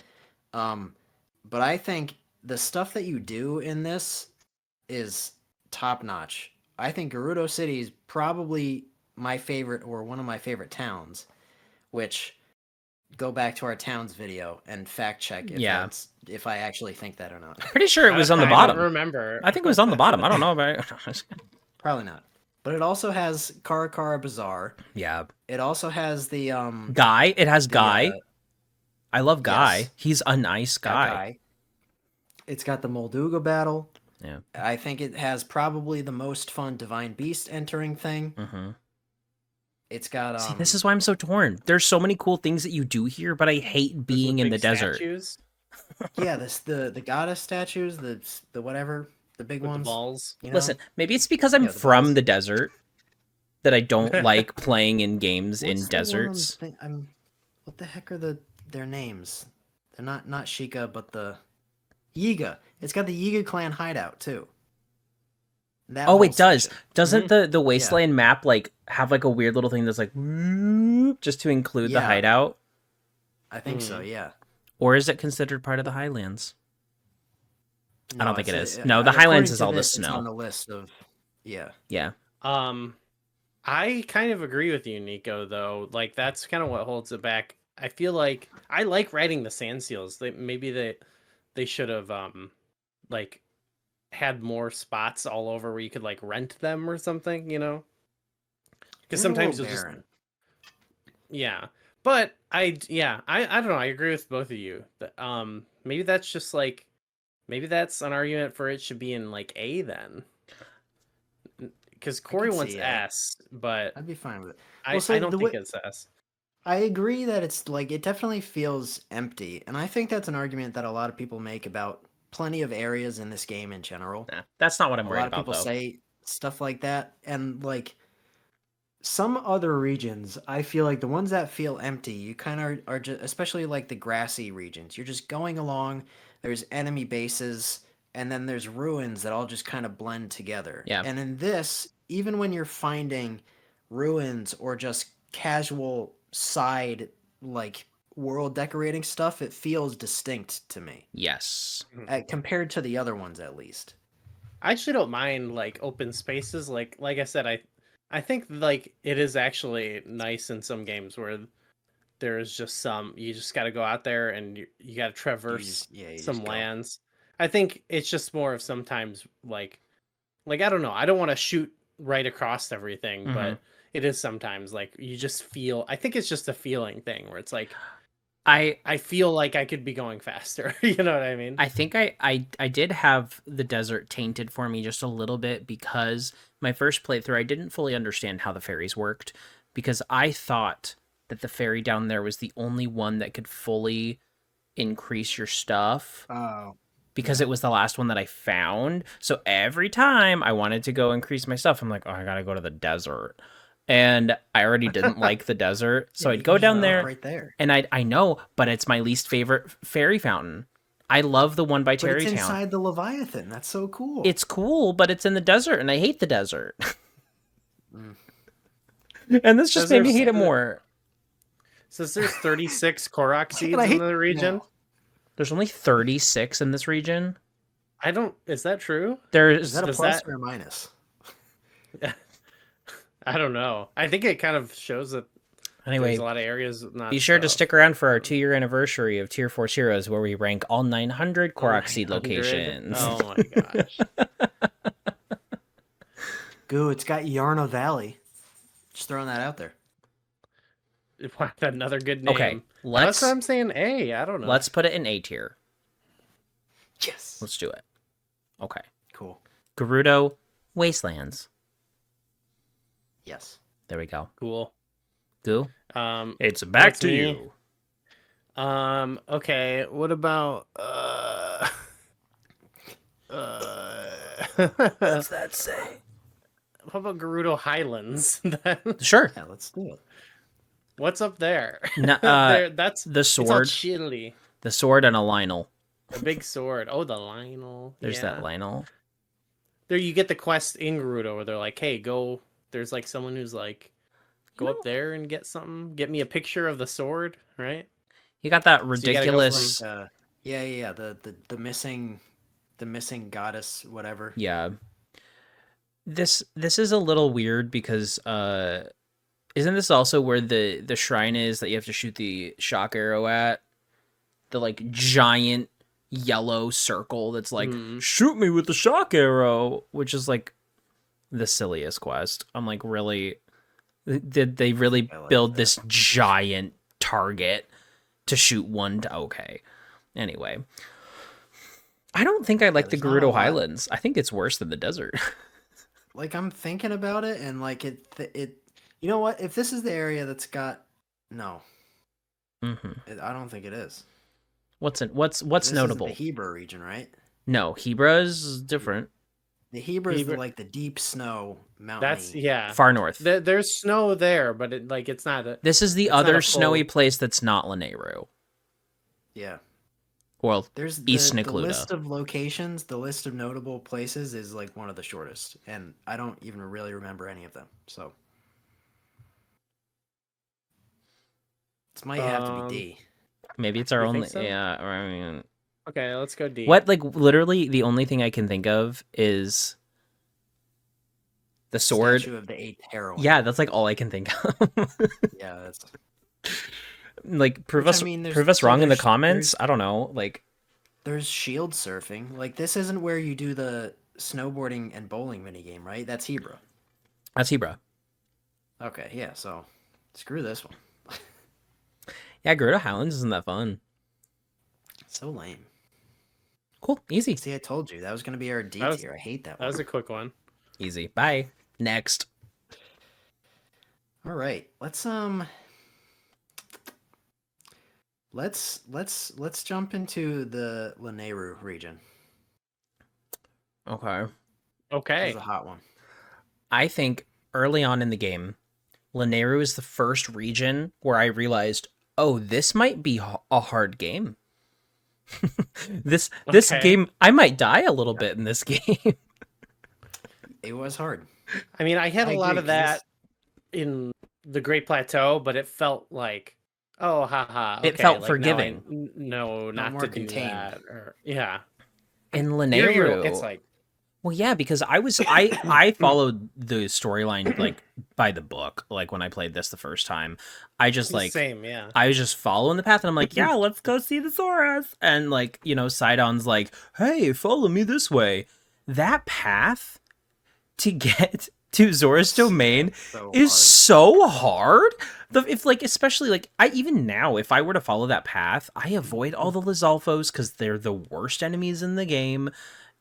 B: But I think the stuff that you do in this is top notch. I think Gerudo City is probably my favorite or one of my favorite towns, which go back to our towns video and fact check if
A: Yeah.
B: if I actually think that or not.
A: Pretty sure it was on the
C: I
A: bottom.
C: don't remember.
A: I think it was on the bottom. I don't know about
B: Probably not. But it also has Karakara Bazaar.
A: Yeah.
B: It also has the
A: Guy. It has
B: the,
A: Guy. I love Guy.
B: yes.
A: He's a nice guy.
B: It's got the Molduga battle.
A: Yeah.
B: I think it has probably the most fun Divine Beast entering thing.
A: Mm-hmm.
B: It's got
A: See, this is why I'm so torn. There's so many cool things that you do here, but I hate being in the
C: Big
A: desert.
C: statues
B: yeah, the goddess statues, the whatever, the big
C: with the
B: ones.
C: balls.
B: You know?
A: Listen, maybe it's because I'm
B: Yeah, the
A: from
B: balls.
A: the desert that I don't like playing in games in
B: What's the one
A: deserts.
B: what the heck are their names? They're not Sheikah, but the Yiga. It's got the Yiga clan hideout too. That
A: Oh,
B: whole
A: it does.
B: section.
A: Doesn't the wasteland map like have like a weird little thing that's like whoop, just to include the
B: Yeah.
A: hideout?
B: I think so. Yeah.
A: Or is it considered part of the Highlands? I don't think it
B: it's
A: is. No, the
B: according
A: Highlands
B: to
A: is all the
B: this, it's
A: snow.
B: on the list of yeah.
A: Yeah.
C: I kind of agree with you, Nico, though. Like that's kind of what holds it back. I feel like I like riding the sand seals. They should have like had more spots all over where you could like rent them or something, you know? Because
B: They're a
C: sometimes
B: little
C: you'll just
B: barren.
C: yeah. But I don't know. I agree with both of you. Maybe that's just like maybe that's an argument for it should be in like A then. because
B: I
C: Corey
B: could
C: wants
B: see it.
C: S, but
B: I'd be fine with it.
C: I
B: Well, so
C: I don't
B: the
C: think
B: way
C: it's S.
B: I agree that it's like it definitely feels empty, and I think that's an argument that a lot of people make about plenty of areas in this game in general.
A: Nah, that's not what I'm
B: A
A: worried
B: lot of
A: about
B: people
A: though.
B: say stuff like that, and like some other regions, I feel like the ones that feel empty, you kind of are just, especially like the grassy regions. You're just going along. There's enemy bases, and then there's ruins that all just kind of blend together.
A: Yeah.
B: And in this, even when you're finding ruins or just casual side like world decorating stuff, it feels distinct to me,
A: Yes.
B: compared to the other ones at least.
C: I actually don't mind like open spaces. Like I said, I think like it is actually nice in some games where there's just some you just got to go out there and you got to traverse
B: You
C: some
B: just go.
C: lands. I think it's just more of sometimes like I don't know. I don't want to shoot right across everything,
A: Mhm.
C: but it is sometimes like you just feel. I think it's just a feeling thing where it's like
A: I
C: I feel like I could be going faster. You know what I mean?
A: I think I did have the desert tainted for me just a little bit because my first playthrough I didn't fully understand how the fairies worked because I thought that the fairy down there was the only one that could fully increase your stuff
B: Oh,
A: because
B: yeah.
A: it was the last one that I found. So every time I wanted to go increase my stuff, I'm like, oh, I gotta go to the desert. And I already didn't like the desert.
B: Yeah,
A: So
B: you
A: I'd
B: can
A: go
B: just
A: down
B: go up
A: there
B: right there.
A: and I know, but it's my least favorite fairy fountain. I love the one by
B: But it's
A: Terrytown.
B: inside the Leviathan. That's so cool.
A: It's cool, but it's in the desert and I hate the desert.
B: Mm.
A: And this just
C: Says
A: made me
C: there's
A: hate it more.
C: says there's 36 Korok
B: And
C: seeds
B: I
C: in
B: hate
C: the
B: it
C: region.
B: now.
A: There's only 36 in this region.
C: I don't. Is that true?
B: Is
A: There's
B: that a
C: Does
B: plus
C: that?
B: or a minus?
C: I don't know. I think it kind of shows that there's
A: anyway,
C: a lot of areas
A: be
C: not
A: sure to
C: stuff.
A: stick around for our 2-year anniversary of Tier 4 Heroes where we rank all 900
C: Oh,
A: Korok Seed
C: 900.
A: locations.
C: Oh my gosh.
B: Goo, it's got Yarna Valley. Just throwing that out there.
C: What, another good
A: Okay,
C: name. That's what
A: let's
C: I'm saying. A. I don't know.
A: put it in A tier.
B: Yes.
A: Let's do it. Okay.
B: Cool.
A: Gerudo Wastelands.
B: Yes.
A: There we go.
C: Cool.
A: Goo. It's back
C: That's
A: to
C: me.
A: you.
C: Okay. What about
A: What's that say?
C: How about Gerudo Highlands? then?
A: Sure.
B: Yeah, let's do it.
C: What's up there? That's
A: the
C: it's all
A: sword.
C: chilly.
A: The sword and a Lionel.
C: The big sword. Oh, the Lionel.
A: There's
C: Yeah.
A: that Lionel.
C: There you get the quest in Gerudo where they're like, hey, go. There's like someone who's like, go up there and get something. Get me a picture of the sword, right?
A: You got that
C: you gotta go
A: ridiculous.
B: Yeah. The missing goddess, whatever.
A: Yeah. This is a little weird because isn't this also where the shrine is that you have to shoot the shock arrow at? The like giant yellow circle that's like shoot me with the shock arrow, which is like the silliest quest. I'm like, really? Did they really build this giant target to shoot one? Okay. Anyway, I don't think I like the
B: there's not a
A: Gerudo
B: lot.
A: Highlands. I think it's worse than the desert.
B: Like I'm thinking about it, and like it. You know what? If this is the area that's got I don't think it is.
A: What's
B: This
A: notable?
B: is the Hebra region, right?
A: No, Hebra's different.
B: The Hebra is
C: Hebra-
B: like the deep snow mountain.
C: That's yeah.
A: Far north.
C: There's snow there, but it's not.
A: This is the
C: it's not
A: other
C: a full-
A: snowy place that's not Lanayru.
B: Yeah.
A: Well,
B: There's
A: East
B: the
A: Necluda.
B: list of locations, the list of notable places is like one of the shortest, and I don't even really remember any of them. So this might have to be D.
A: Maybe it's our
C: You
A: only.
C: think so?
A: Yeah, or I mean,
C: Okay, let's go D.
A: what? Like literally, the only thing I can think of is the sword.
B: Statue of the Eighth Heroine.
A: Yeah, that's like all I can think of.
B: Yeah, that's
A: Like prove
B: Which,
A: us
B: I mean,
A: prove us wrong in the
B: there's-
A: comments. I don't know. Like
B: there's shield surfing. Like this isn't where you do the snowboarding and bowling minigame, right? That's Hebra.
A: that's Hebra.
B: Okay, yeah, so screw this one.
A: Yeah, Gerudo Highlands isn't that fun.
B: So lame.
A: Cool, easy.
B: See, I told you that was gonna be our D
C: That was-
B: tier. I hate that
C: That
B: one.
C: was a quick one.
A: Easy. Bye. Next.
B: All right, let's jump into the Lanayru region.
A: Okay.
B: This
C: Okay.
B: is a hot one.
A: I think early on in the game, Lanayru is the first region where I realized, oh, this might be a hard game. This
C: Okay.
A: game, I might die a little bit in this game.
B: It was hard.
C: I mean, I had
B: I
C: a lot
B: agree,
C: of
B: 'cause
C: that in the Great Plateau, but it felt like, oh, haha,
A: It
C: okay,
A: felt
C: like now I
A: forgiving.
C: know
B: Felt
C: not
B: more
C: to do
B: contained.
C: that, or yeah.
A: In
C: It's
A: Lanayru,
C: like,
A: well, yeah, because I followed the storyline like by the book. Like when I played this the first time, I just like
C: same, yeah.
A: I was just following the path, and I'm like, yeah, let's go see the Zoras. And like Sidon's like, hey, follow me this way. That path to get to Zora's domain
B: So
A: is
B: hard.
A: so hard. If like especially like I even now if I were to follow that path, I avoid all the Lizalfos because they're the worst enemies in the game.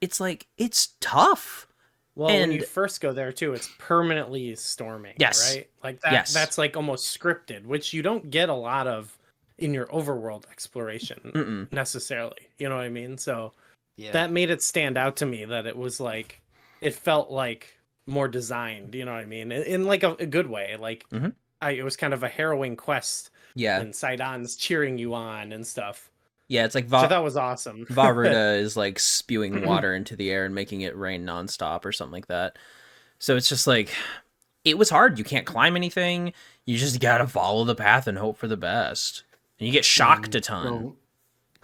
A: It's like it's tough.
C: Well, when you
A: And
C: first go there too, it's permanently storming,
A: yes,
C: right? Like
A: yes,
C: that's like almost scripted, which you don't get a lot of in your overworld exploration
A: mm-mm.
C: necessarily. You know what I mean? So
B: Yeah.
C: that made it stand out to me that it was like it felt like more designed, you know what I mean? In like a good way. Like
A: Mhm.
C: it was kind of a harrowing quest
A: Yeah,
C: and Sidon's cheering you on and stuff.
A: yeah. It's like
C: Which I thought was awesome.
A: Varuda is like spewing water into the air and making it rain nonstop or something like that. So it's just like it was hard. You can't climb anything. You just gotta follow the path and hope for the best. And you get shocked a ton.
B: Well,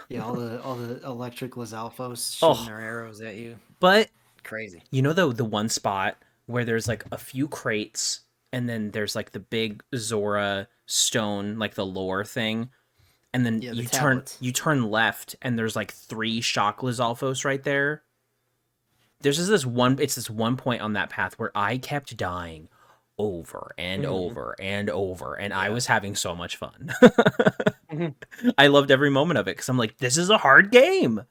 B: yeah, all the electric Lizalfos shooting
A: Oh,
B: their arrows at you.
A: but
B: Crazy.
A: you know the one spot where there's like a few crates and then there's like the big Zora stone, like the lore thing, and then
B: Yeah, the
A: you
B: tablets.
A: turn left and there's like 3 shock Lizalfos right there. There's just this one point on that path where I kept dying over and
C: Mhm.
A: over and over, and I
B: Yeah.
A: was having so much fun.
C: Mhm.
A: I loved every moment of it because I'm like, this is a hard game.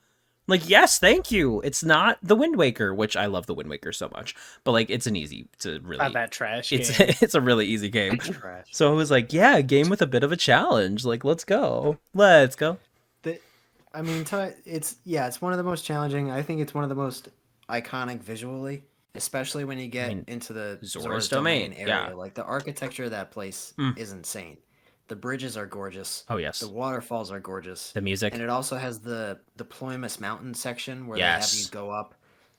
A: Like, yes, thank you. It's not the Wind Waker, which I love the Wind Waker so much, but like, it's a
C: Not
A: really,
C: that trash
A: it's
C: game.
A: it's a really easy game.
B: Trash.
A: So I was like, yeah, a game with a bit of a challenge. Like, let's go.
B: I mean, it's one of the most challenging. I think it's one of the most iconic visually, especially when you get
A: mean,
B: into the
A: Zora's
B: Zora's Domain
A: Domain,
B: area.
A: yeah.
B: Like the architecture of that place
A: Mm.
B: is insane. The bridges are gorgeous.
A: Oh
B: The
A: yes,
B: waterfalls are gorgeous.
A: the music.
B: And it also has the Ploymus Mountain section where they have you
A: Yes.
B: go up,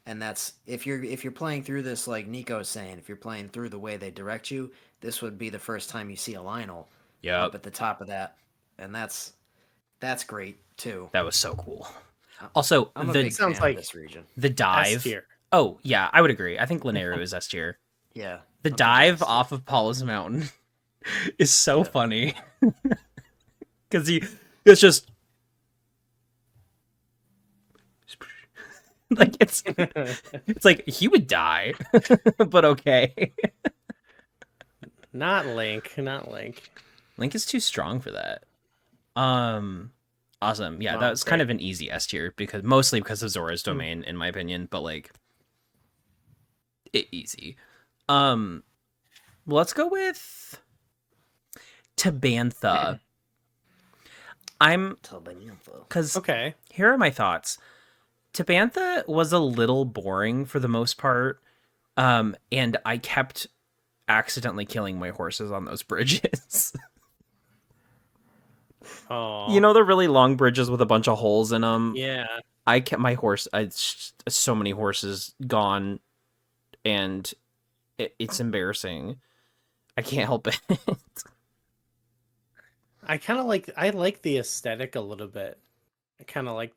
B: and that's if you're playing through this like Nico's saying, if you're playing through the way they direct you, this would be the first time you see a Lionel up
A: Yep.
B: at the top of that, and that's great too.
A: That was so cool.
B: I-
A: Also,
B: I'm a
A: the
B: big
C: Sounds
B: fan of
C: like
B: this region.
A: the
C: S
A: dive.
C: tier.
A: Oh yeah, I would agree. I think Lanayru is S tier.
B: Yeah,
A: The
B: I'm thinking
A: dive
B: S tier.
A: off of Paula's Mountain is so
B: Yeah.
A: funny because it's just like it's like he would die, but okay.
C: Not Link, not Link.
A: Link is too strong for that. Awesome. Yeah,
B: Wow,
A: that was kind
B: great.
A: of an easy S tier because mostly because of Zora's
C: Hmm.
A: Domain, in my opinion. But like, easy. Let's go with Tabantha. I'm
B: Tabanyanfo.
A: because
C: Okay.
A: here are my thoughts. Tabantha was a little boring for the most part, and I kept accidentally killing my horses on those bridges.
C: Oh.
A: You know the really long bridges with a bunch of holes in them.
C: Yeah.
A: I kept my horse. So many horses gone, and it's embarrassing. I can't help it.
C: I like the aesthetic a little bit. I kind of like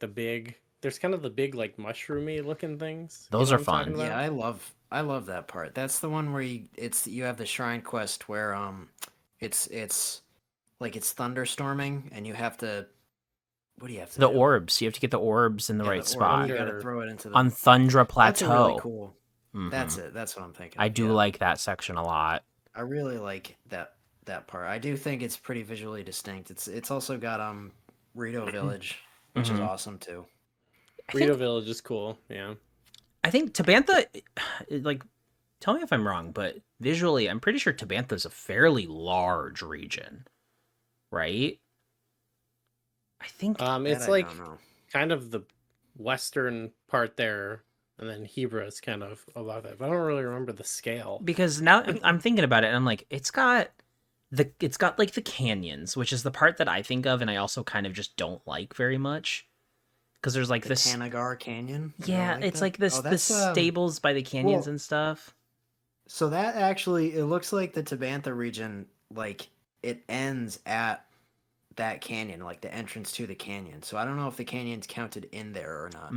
C: there's kind of the big like mushroomy looking things.
A: Those
C: know
A: are
C: what I'm talking
A: fun.
B: Yeah,
C: about?
B: I love that part. That's the one where you have the shrine quest where it's like it's thunderstorming and you have to what do you have to
A: The
B: do?
A: orbs. You have to get the orbs in the
B: Yeah,
A: right
B: the orb.
A: spot
B: You got to
C: Thunder.
B: throw it into the
A: on Thundra
B: That's a really
A: Plateau.
B: cool.
A: Mhm.
B: That's it. That's what I'm thinking.
A: I
B: of,
A: do
B: yeah.
A: like that section a lot.
B: I really like that part. I do think it's pretty visually distinct. It's also got Rito Village, which is
A: Mhm.
B: awesome too.
A: I think,
C: Rito Village is cool. Yeah.
A: I think Tabantha, like tell me if I'm wrong, but visually, I'm pretty sure Tabantha's a fairly large region, right? I think.
B: That
C: It's
B: I
C: like
B: don't know.
C: kind of the western part there, and then Hebra is kind of above it. But I don't really remember the scale.
A: Because now I'm thinking about it and I'm like, it's got like the canyons, which is the part that I think of and I also kind of just don't like very much. Because there's like
B: The
A: this,
B: Tanagar Canyon. You don't
A: yeah,
B: like
A: it's
B: that?
A: like this
B: Oh,
A: the
B: that's
A: stables by the canyons
B: well.
A: and stuff.
B: So that actually, it looks like the Tabantha region, like it ends at that canyon, like the entrance to the canyon. So I don't know if the canyon's counted in there or not.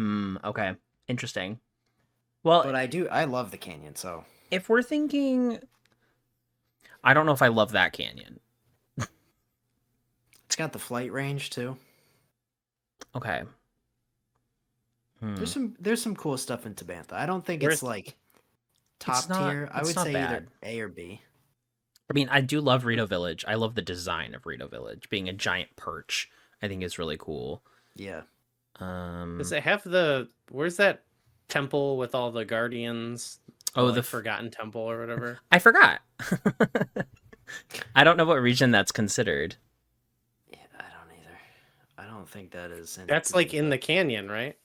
A: Okay, interesting. Well,
B: But I love the canyon. So
A: if we're thinking, I don't know if I love that canyon.
B: it's got the flight range too.
A: Okay.
B: There's some cool stuff in Tabantha. I don't think it's
C: Where's
B: like
A: It's
B: top
A: not.
B: tier. I
A: It's
B: would
A: not
B: say either
A: bad.
B: A or B.
A: I mean, I do love Rito Village. I love the design of Rito Village, being a giant perch. I think is really cool.
B: Yeah.
C: does it have the where's that temple with all the guardians?
A: Oh,
C: Like Forgotten Temple or whatever.
A: I forgot. I don't know what region that's considered.
B: Yeah, I don't either. I don't think that is in
C: That's like in
B: Tabantha.
C: the canyon, right?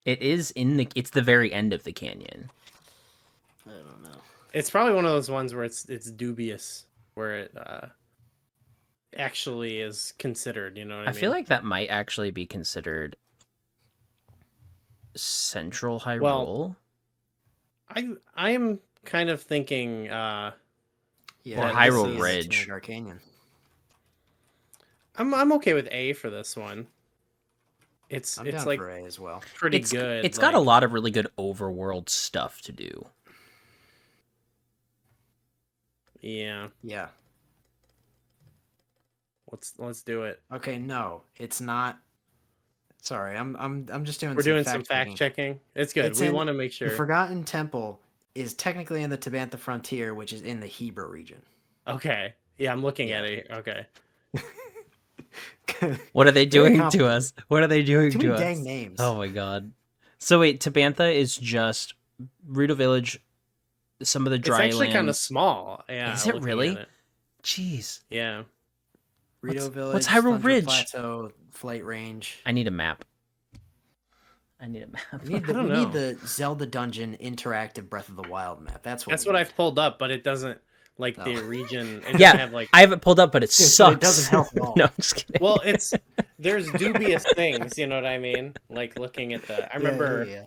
A: It is in the. It's the very end of the canyon.
B: I don't know.
C: It's probably one of those ones where it's dubious where it actually is considered. You know what I
A: I
C: mean?
A: feel like that might actually be considered Central Hyrule.
C: Well, I am kind of thinking
A: Or
B: Yeah,
A: Hyrule
B: this is
A: Ridge.
B: Tanagar Canyon.
C: I'm okay with A for this one. It's
B: I'm down
C: like
B: for A as well.
C: pretty
A: It's
C: good.
A: it's got a
C: like-
A: lot of really good overworld stuff to do.
C: Yeah.
B: Yeah.
C: Let's do it.
B: Okay, no, it's not. Sorry, I'm just doing
C: We're
B: some
C: doing
B: fact
C: some fact
B: checking.
C: checking. It's good.
B: It's
C: We
B: in
C: want to make
B: The
C: sure.
B: Forgotten Temple is technically in the Tabantha Frontier, which is in the Hebra region.
C: Okay. Yeah, I'm looking
B: Yeah.
C: at it. Okay.
A: What are they
B: Very
A: doing to
B: complicated.
A: us? What are they doing
B: Too
A: to
B: many
A: us?
B: dang names.
A: Oh my god. So wait, Tabantha is just Rito Village, some of the
C: It's
A: dry
C: actually kind of
A: lands.
C: small. Yeah.
A: Is it
C: looking
A: really?
C: at it.
A: Jeez.
C: Yeah.
B: Rito
A: what's
B: Village,
A: Hyrule
B: Thunder
A: Ridge?
B: Plateau, Flight Range.
A: I need a map. I need a map.
B: We need
C: I don't
B: we need
C: know.
B: the Zelda Dungeon interactive Breath of the Wild map. That's what
C: That's
B: we
C: what
B: need.
C: I've pulled up, but it doesn't like the
B: Oh.
C: region. It doesn't
A: Yeah,
C: have like.
A: I have it pulled up, but it
B: It
A: sucks.
B: doesn't help at all.
A: No, I'm just kidding.
C: Well, there's dubious things. You know what I mean? Like looking at the. I remember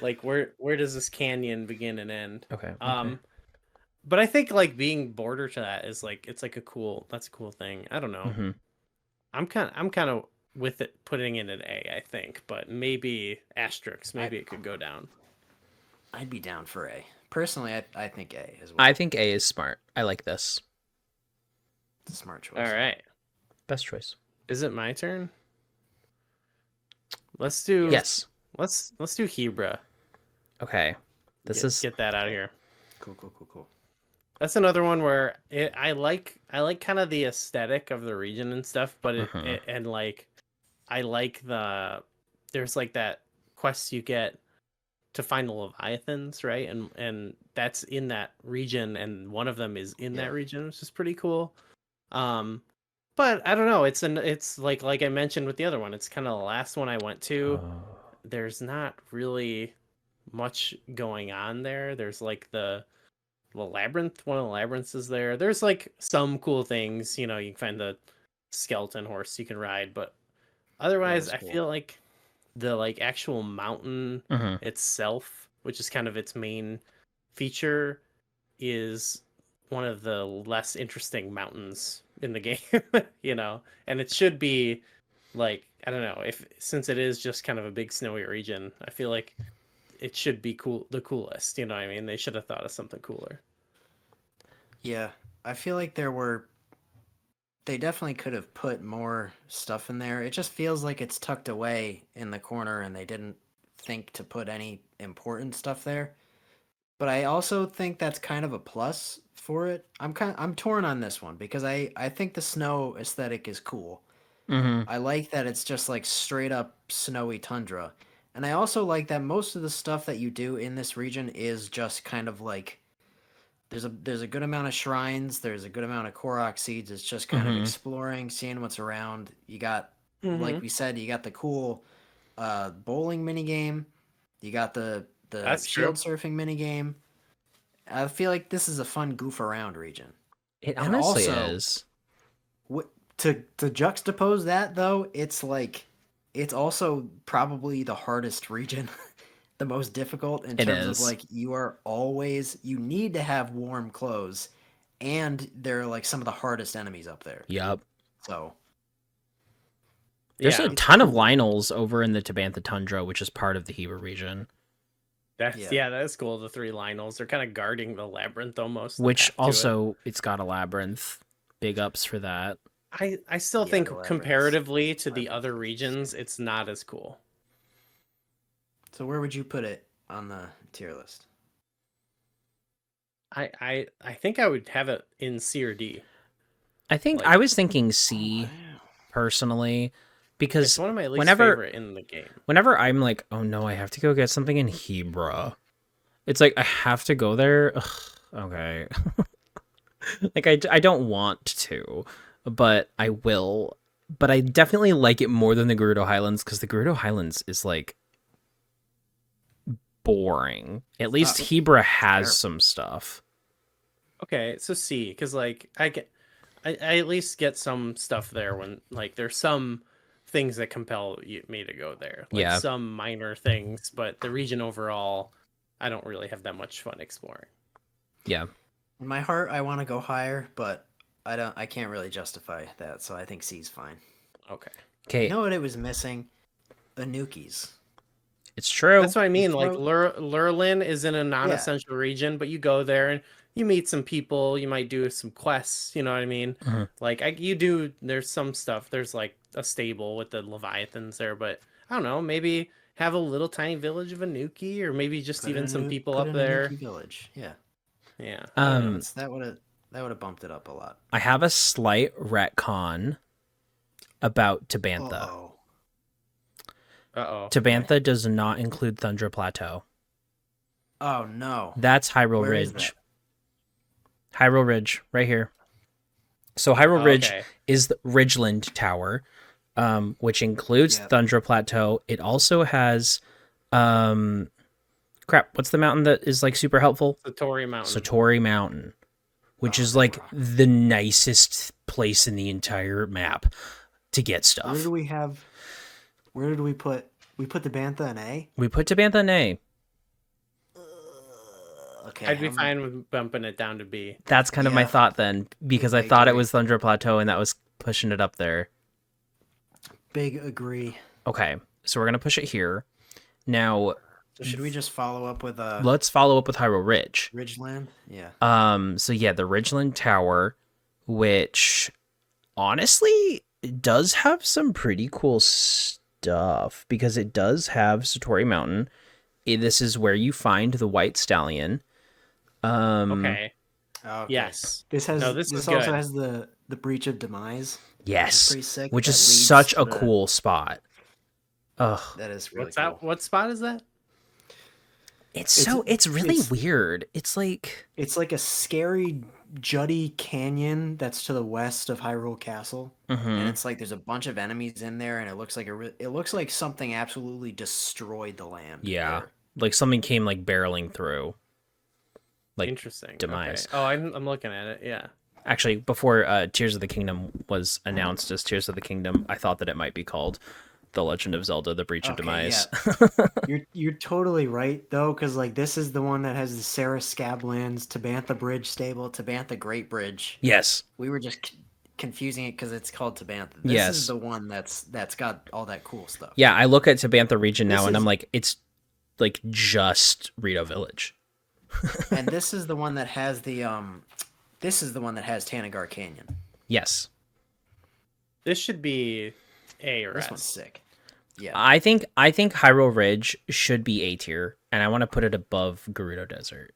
C: like where does this canyon begin and end?
A: Okay.
C: But I think like being border to that is like it's like that's a cool thing. I don't know.
A: Mhm.
C: I'm kind of with it putting it an A, I think, but maybe asterisks. Maybe it could go down.
B: I'd be down for A. Personally, I think A as well.
A: I think A is smart. I like this.
B: It's a smart choice.
C: All right.
A: Best choice.
C: Is it my turn? Let's do
A: Yes.
C: Let's do Hebra.
A: Okay. This is
C: Get that out of here.
B: Cool.
C: That's another one where I like kind of the aesthetic of the region and stuff, but and like I like there's like that quest you get to find the Leviathans, right? And that's in that region, and one of them is in that region, which is pretty cool. But I don't know. It's like I mentioned with the other one. It's kind of the last one I went to. There's not really much going on there. There's like the labyrinth. One of the labyrinths is there. There's like some cool things. You know, you can find the skeleton horse you can ride, but otherwise,
B: That is
C: I
B: cool.
C: feel like the like actual mountain
A: Mhm.
C: itself, which is kind of its main feature, is one of the less interesting mountains in the game. You know, and it should be like I don't know since it is just kind of a big snowy region. I feel like it should be the coolest. You know what I mean? They should have thought of something cooler.
B: Yeah, I feel like they definitely could have put more stuff in there. It just feels like it's tucked away in the corner and they didn't think to put any important stuff there. But I also think that's kind of a plus for it. I'm torn on this one because I think the snow aesthetic is cool.
A: Mhm.
B: I like that it's just like straight up snowy tundra. And I also like that most of the stuff that you do in this region is just kind of like there's a good amount of shrines. There's a good amount of Korok seeds. It's just kind of exploring, seeing what's around. You got, like we said, you got the cool bowling mini game. You got the
C: That's
B: shield
C: true.
B: surfing mini game. I feel like this is a fun goof around region.
A: It
B: And
A: honestly
B: also,
A: is.
B: to juxtapose that though, it's like it's also probably the hardest region, the most difficult in
A: It
B: terms of
A: is.
B: like you need to have warm clothes, and they're like some of the hardest enemies up there.
A: Yup.
B: So
A: There's
C: Yeah,
A: a
B: it's
A: ton of
B: cool.
A: Lionels over in the Tabantha Tundra, which is part of the Hebrew region,
C: that's cool. The 3 Lionels, they're kind of guarding the labyrinth almost. The
A: which
C: path to it.
A: also it's got a labyrinth. Big ups for that.
C: I still
B: Yeah,
C: think
B: the labyrinths.
C: comparatively to the other regions, it's not as cool.
B: So where would you put it on the tier list?
C: I think I would have it in C or D.
A: I think
C: Like-
A: I was thinking C personally,
C: It's
A: because
C: one of my least
A: whenever
C: favorite in the game.
A: whenever I'm like, oh no, I have to go get something in Hebra, it's like I have to go there. Ugh, okay. Like I don't want to, but I will. But I definitely like it more than the Gerudo Highlands, because the Gerudo Highlands is like boring. At least Hebra has
B: fair.
A: some stuff.
C: Okay, so C, because like I at least get some stuff there when like there's some things that compel me to go there. Like
A: Yeah.
C: some minor things, but the region overall, I don't really have that much fun exploring.
A: Yeah.
B: In my heart, I want to go higher, but I can't really justify that. So I think C's fine.
C: Okay.
A: Okay.
B: You know what it was missing? Anukis.
A: It's true.
C: That's what I mean. Like
B: throw-
C: Lurlin is in a non-essential region, but you go there and you meet some people. You might do some quests. You know what I mean?
A: Mhm.
C: Like there's some stuff. There's like a stable with the Leviathans there, but I don't know. Maybe have a little tiny village of Anuki, or maybe just
B: Put
C: even
B: in
C: some
B: a-
C: people
B: put
C: up
B: in
C: there.
B: Anuki village. Yeah.
C: Yeah. I don't know.
B: That would have bumped it up a lot.
A: I have a slight retcon about Tabantha.
B: Uh-oh.
C: Uh-oh.
A: Tabantha does not include Thundra Plateau.
B: Oh no.
A: That's Hyrule
B: Where is
A: Ridge. Hyrule Ridge, right here. So Hyrule
C: Oh,
A: Ridge
C: okay.
A: is the Ridgeland Tower, which includes
B: Yep.
A: Thundra Plateau. It also has, what's the mountain that is like super helpful?
C: Satori Mountain.
A: Satori Mountain, which
B: Oh,
A: is
B: that
A: like
B: rock.
A: the nicest place in the entire map to get
B: Where
A: stuff.
B: do we have? Where did we put? We put the Bantha in A.
A: We put Tabantha in A.
B: Okay.
C: I'd be fine with bumping it down to B.
A: That's kind of my
B: Yeah.
A: thought then, because I
B: I
A: thought it
B: agree.
A: was Thundra Plateau and that was pushing it up there.
B: Big agree.
A: Okay, so we're gonna push it here. Now,
B: So should we just follow up with
A: let's follow up with Hyrule Ridge.
B: Ridgeland? Yeah.
A: So yeah, the Ridgeland Tower, which honestly does have some pretty cool stuff, because it does have Satori Mountain. This is where you find the White Stallion.
C: Okay.
B: Okay.
C: Yes.
B: This has.
C: No, this
B: this
C: is
B: also
C: good.
B: has the breach of demise.
A: Yes,
B: pretty sick.
A: which
B: That
A: is
B: leads
A: such
B: to
A: a
B: the-
A: cool spot. Ugh,
B: That is really
C: What's
B: cool.
C: that? What spot is that?
A: it's really
B: it's-
A: weird. It's like,
B: It's like a scary Juddy Canyon that's to the west of Hyrule Castle,
A: mhm.
B: and it's like there's a bunch of enemies in there, and it looks like it looks like something absolutely destroyed the land.
A: Yeah,
B: there.
A: like something came like barreling through. Like,
C: Interesting.
A: demise.
C: Okay. Oh, I'm looking at it. Yeah.
A: actually, before Tears of the Kingdom was announced as Tears of the Kingdom, I thought that it might be called The Legend of Zelda: The Breach of
B: Okay,
A: Demise.
B: You're totally right though, because like this is the one that has the Sarah Scablands, Tabantha Bridge Stable, Tabantha Great Bridge.
A: Yes.
B: We were just confusing it because it's called Tabantha. This
A: Yes.
B: is the one that's got all that cool stuff.
A: Yeah, I look at Tabantha region now
B: This
A: and I'm
B: is-
A: like, it's like just Rito Village.
B: And this is the one that has the this is the one that has Tanagar Canyon.
A: Yes.
C: This should be A or
B: This
C: S.
B: one's sick. Yeah.
A: I think Hyrule Ridge should be A tier, and I want to put it above Gerudo Desert.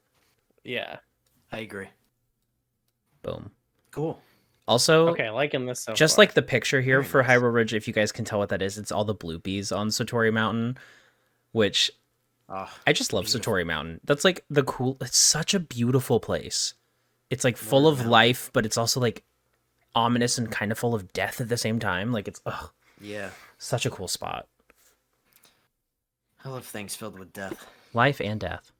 C: Yeah.
B: I agree.
A: Boom.
B: Cool.
A: Also,
C: Okay, liking this so
A: just
C: far.
A: like the picture here
B: Very
A: for
B: nice.
A: Hyrule Ridge, if you guys can tell what that is, it's all the bloopies on Satori Mountain, which
B: Oh,
A: I just love
B: Beautiful.
A: Satori Mountain. That's like the cool. It's such a beautiful place. It's like
B: More
A: full of
B: mountain.
A: life, but it's also like ominous and kind of full of death at the same time. Like it's
B: Yeah.
A: such a cool spot.
B: I love things filled with death.
A: Life and death.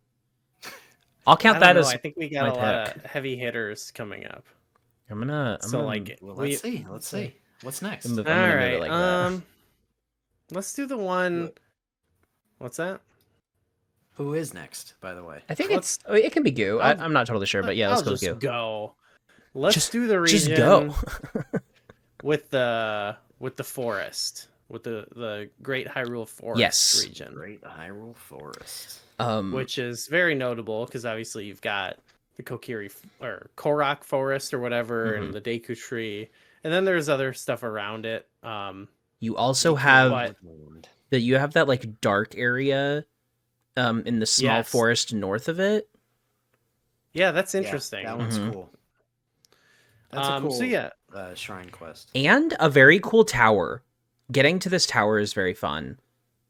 A: I'll
C: I
A: count
C: don't
A: that
C: know.
A: as
C: I think we got
A: my
C: a lot
A: pick.
C: of heavy hitters coming up.
A: I'm
C: So
A: gonna
C: like
B: Well,
C: we
B: let's see. Let's see. What's next?
A: I'm
C: all
A: gonna move it
C: right.
A: like that.
C: Let's do the one.
B: What-
C: What's that?
B: Who is next, by the way?
A: I think
C: Let's.
A: it can be Goo.
C: I'll
A: I'm not totally sure, but yeah, let's
C: I'll
A: go with
C: just
A: Goo.
C: go. Let's do the
A: Just go.
C: region with the forest, with the Great Hyrule Forest
A: Yes.
C: region,
B: Great Hyrule Forest.
C: which is very notable because obviously you've got the Kokiri or Korok Forest or whatever, and the Deku Tree, and then there's other stuff around it.
A: You also
B: Deku
A: have
B: Woodland.
A: you have that like dark area in the small
C: Yes.
A: forest north of it.
C: Yeah, that's
B: Yeah,
C: interesting.
B: that one's
A: Mhm.
B: cool. That's a cool
C: So yeah,
B: shrine quest.
A: And a very cool tower. Getting to this tower is very fun.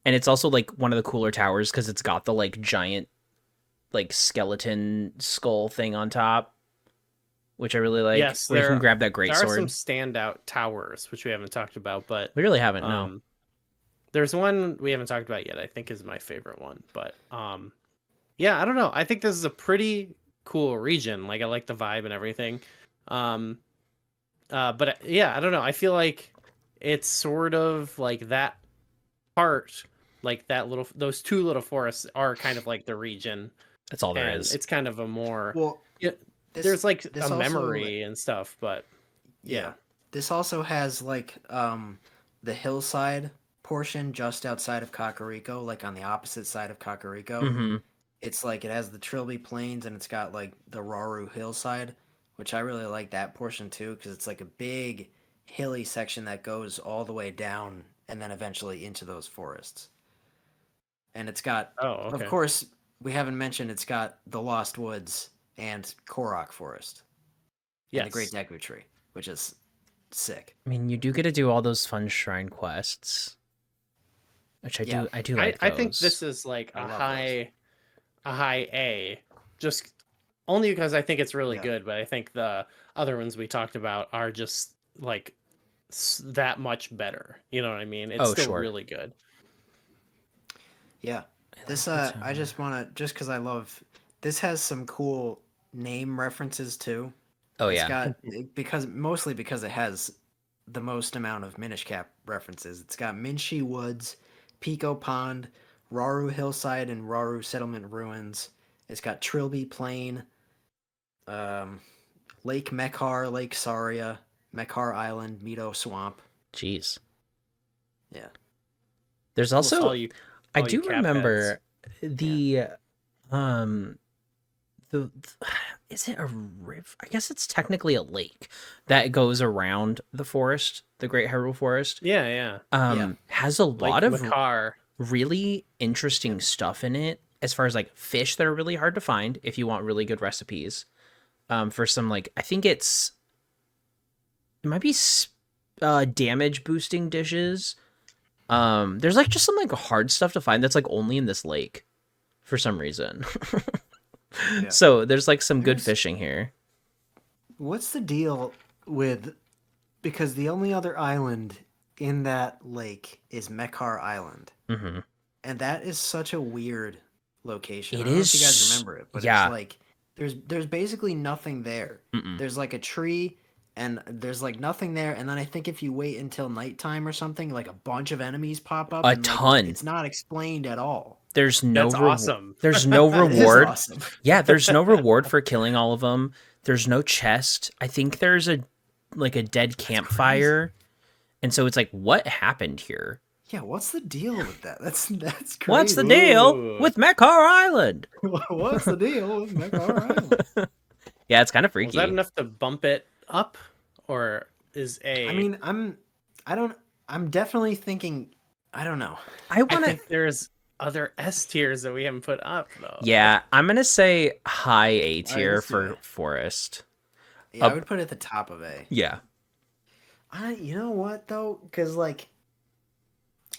A: And it's also like one of the cooler towers because it's got the like giant like skeleton skull thing on top, which I really like.
C: yes,
A: where you
C: there
A: can grab that great
C: there are
A: sword.
C: some standout towers which we haven't talked about, but
A: We really haven't, no.
C: there's one we haven't talked about yet. I think is my favorite one, but yeah, I don't know. I think this is a pretty cool region. Like I like the vibe and everything. But yeah, I don't know. I feel like it's sort of like that part, like those two little forests are kind of like the region,
A: That's all there
C: and
A: is.
C: it's kind of a more
B: Well,
C: yeah,
B: this,
C: there's like
B: this
C: a
B: also-
C: memory and stuff, but
B: yeah. This also has like the hillside portion just outside of Kakariko, like on the opposite side of Kakariko.
A: Mm-hmm.
B: It's like it has the Trilby Plains and it's got like the Rauru hillside, which I really like that portion too because it's like a big hilly section that goes all the way down and then eventually into those forests. And it's got,
C: oh, okay.
B: of course, we haven't mentioned it's got the Lost Woods and Korok Forest and the Great
C: Yes.
B: Deku Tree, which is sick.
A: I mean, you do get to do all those fun shrine quests, which I
B: Yeah.
A: do like.
C: I think
A: those.
C: this is like
B: I
C: a
B: love
C: high A, just only because I think it's really
B: Yeah.
C: good. But I think the other ones we talked about are just like that much better. You know what I mean? It's
A: Oh,
C: still
A: sure.
C: really good.
B: Yeah. This
A: like the
B: I just want to just cuz I love this has some cool name references too.
A: Oh
B: It's
A: yeah.
B: got mostly because it has the most amount of Minish Cap references. It's got Minshi Woods, Pico Pond, Rauru Hillside and Rauru Settlement Ruins. It's got Trilby Plain, Lake Mekhar, Lake Saria, Mekhar Island, Mito Swamp.
A: Jeez.
B: Yeah.
A: There's
C: All
A: also
C: you,
A: I
C: all you
A: do
C: cap
A: remember
C: heads.
A: the the is it a river? I guess it's technically a lake that goes around the forest, the Great Hyrule Forest.
C: Yeah, yeah.
A: Has a
C: Like
A: lot of
C: Makar.
A: really interesting stuff in it as far as like fish that are really hard to find if you want really good recipes. For some like I think it might be damage boosting dishes. There's like just some like hard stuff to find that's like only in this lake for some reason.
B: Yeah.
A: So there's like some good
B: There's-
A: fishing here.
B: What's the deal with because the only other island in that lake is Mekhar Island.
A: Mm-hmm.
B: And that is such a weird location.
A: It
B: I don't know if you
A: is-
B: guys remember it, but
A: yeah.
B: it's like there's basically nothing there.
A: Mm-mm.
B: There's like a tree and there's like nothing there, and then I think if you wait until nighttime or something, like a bunch of enemies pop up.
A: A
B: and, like,
A: ton.
B: It's not explained at all.
A: There's no
C: That's awesome.
A: There's no
B: That is
A: reward.
B: awesome.
A: Yeah, there's no reward for killing all of them. There's no chest. I think there's a dead campfire. And so it's like, what happened here?
B: Yeah, what's the deal with that? That's crazy.
A: What's the deal
C: Ooh.
A: with Mekhar Island?
B: What's the deal with Mekhar Island?
A: Yeah, it's kind of
C: Was
A: freaky.
C: that enough to bump it up, or is a?
B: I mean, I'm definitely thinking. I don't know.
A: I
C: I
A: want to.
C: think there's other S tiers that we haven't put up though.
A: Yeah, I'm gonna say high A tier
B: see
A: for
B: that.
A: Forest.
B: Yeah, I would put it at the top of A.
A: Yeah.
B: You know what though? Because like,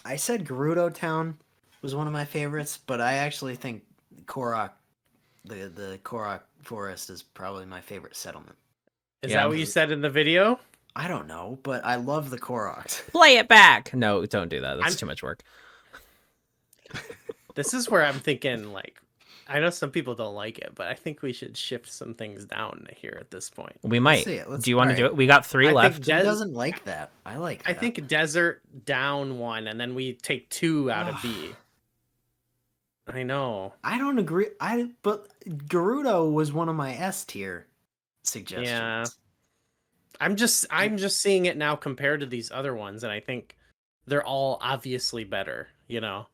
B: I said Gerudo Town was one of my favorites, but I actually think Korok, the Korok Forest is probably my favorite settlement.
C: Is
A: Yeah.
C: that what you said in the video?
B: I don't know, but I love the Koroks.
A: Play it back. No, don't do that. That's
C: I'm-
A: too much work.
C: This is where I'm thinking, like, I know some people don't like it, but I think we should shift some things down here at this point.
A: We might.
B: see it.
A: Do you want to do it? We got 3
C: I think
A: left.
B: Who
C: Des-
B: doesn't like that? I like that.
C: I think desert down 1, and then we take 2 out of B. I know.
B: I don't agree. But Gerudo was one of my S tier suggestions.
C: Yeah. I'm just seeing it now compared to these other ones, and I think they're all obviously better, you know.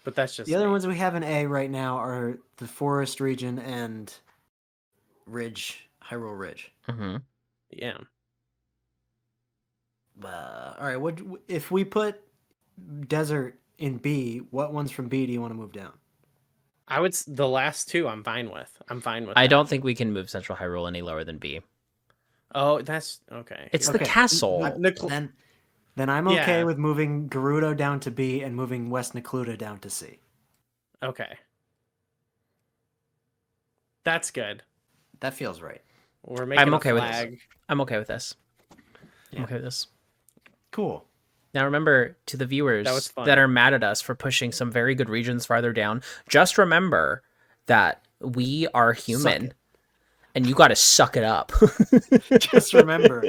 C: But that's just
B: The other
C: me.
B: ones we have in A right now are the Forest region and Hyrule Ridge.
A: Mm-hmm.
C: Yeah.
B: All right, what if we put desert in B? What ones from B do you want to move down?
C: The last 2 I'm fine with.
A: I
C: that.
A: don't think we can move Central Hyrule any lower than B.
C: Oh, that's okay.
A: It's the
B: Okay,
A: castle.
B: Then I'm okay
C: Yeah.
B: with moving Gerudo down to B and moving West Necluda down to C.
C: Okay. That's good.
B: That feels right.
C: We're making
A: I'm
C: a
A: okay with this.
C: flag.
A: I'm okay with this. I'm
B: Yeah.
A: okay with this.
B: Cool.
A: Now remember, to the viewers
C: That was fun.
A: that are mad at us for pushing some very good regions farther down, just remember that we are human,
B: it.
A: and you got to suck it up.
B: Just remember,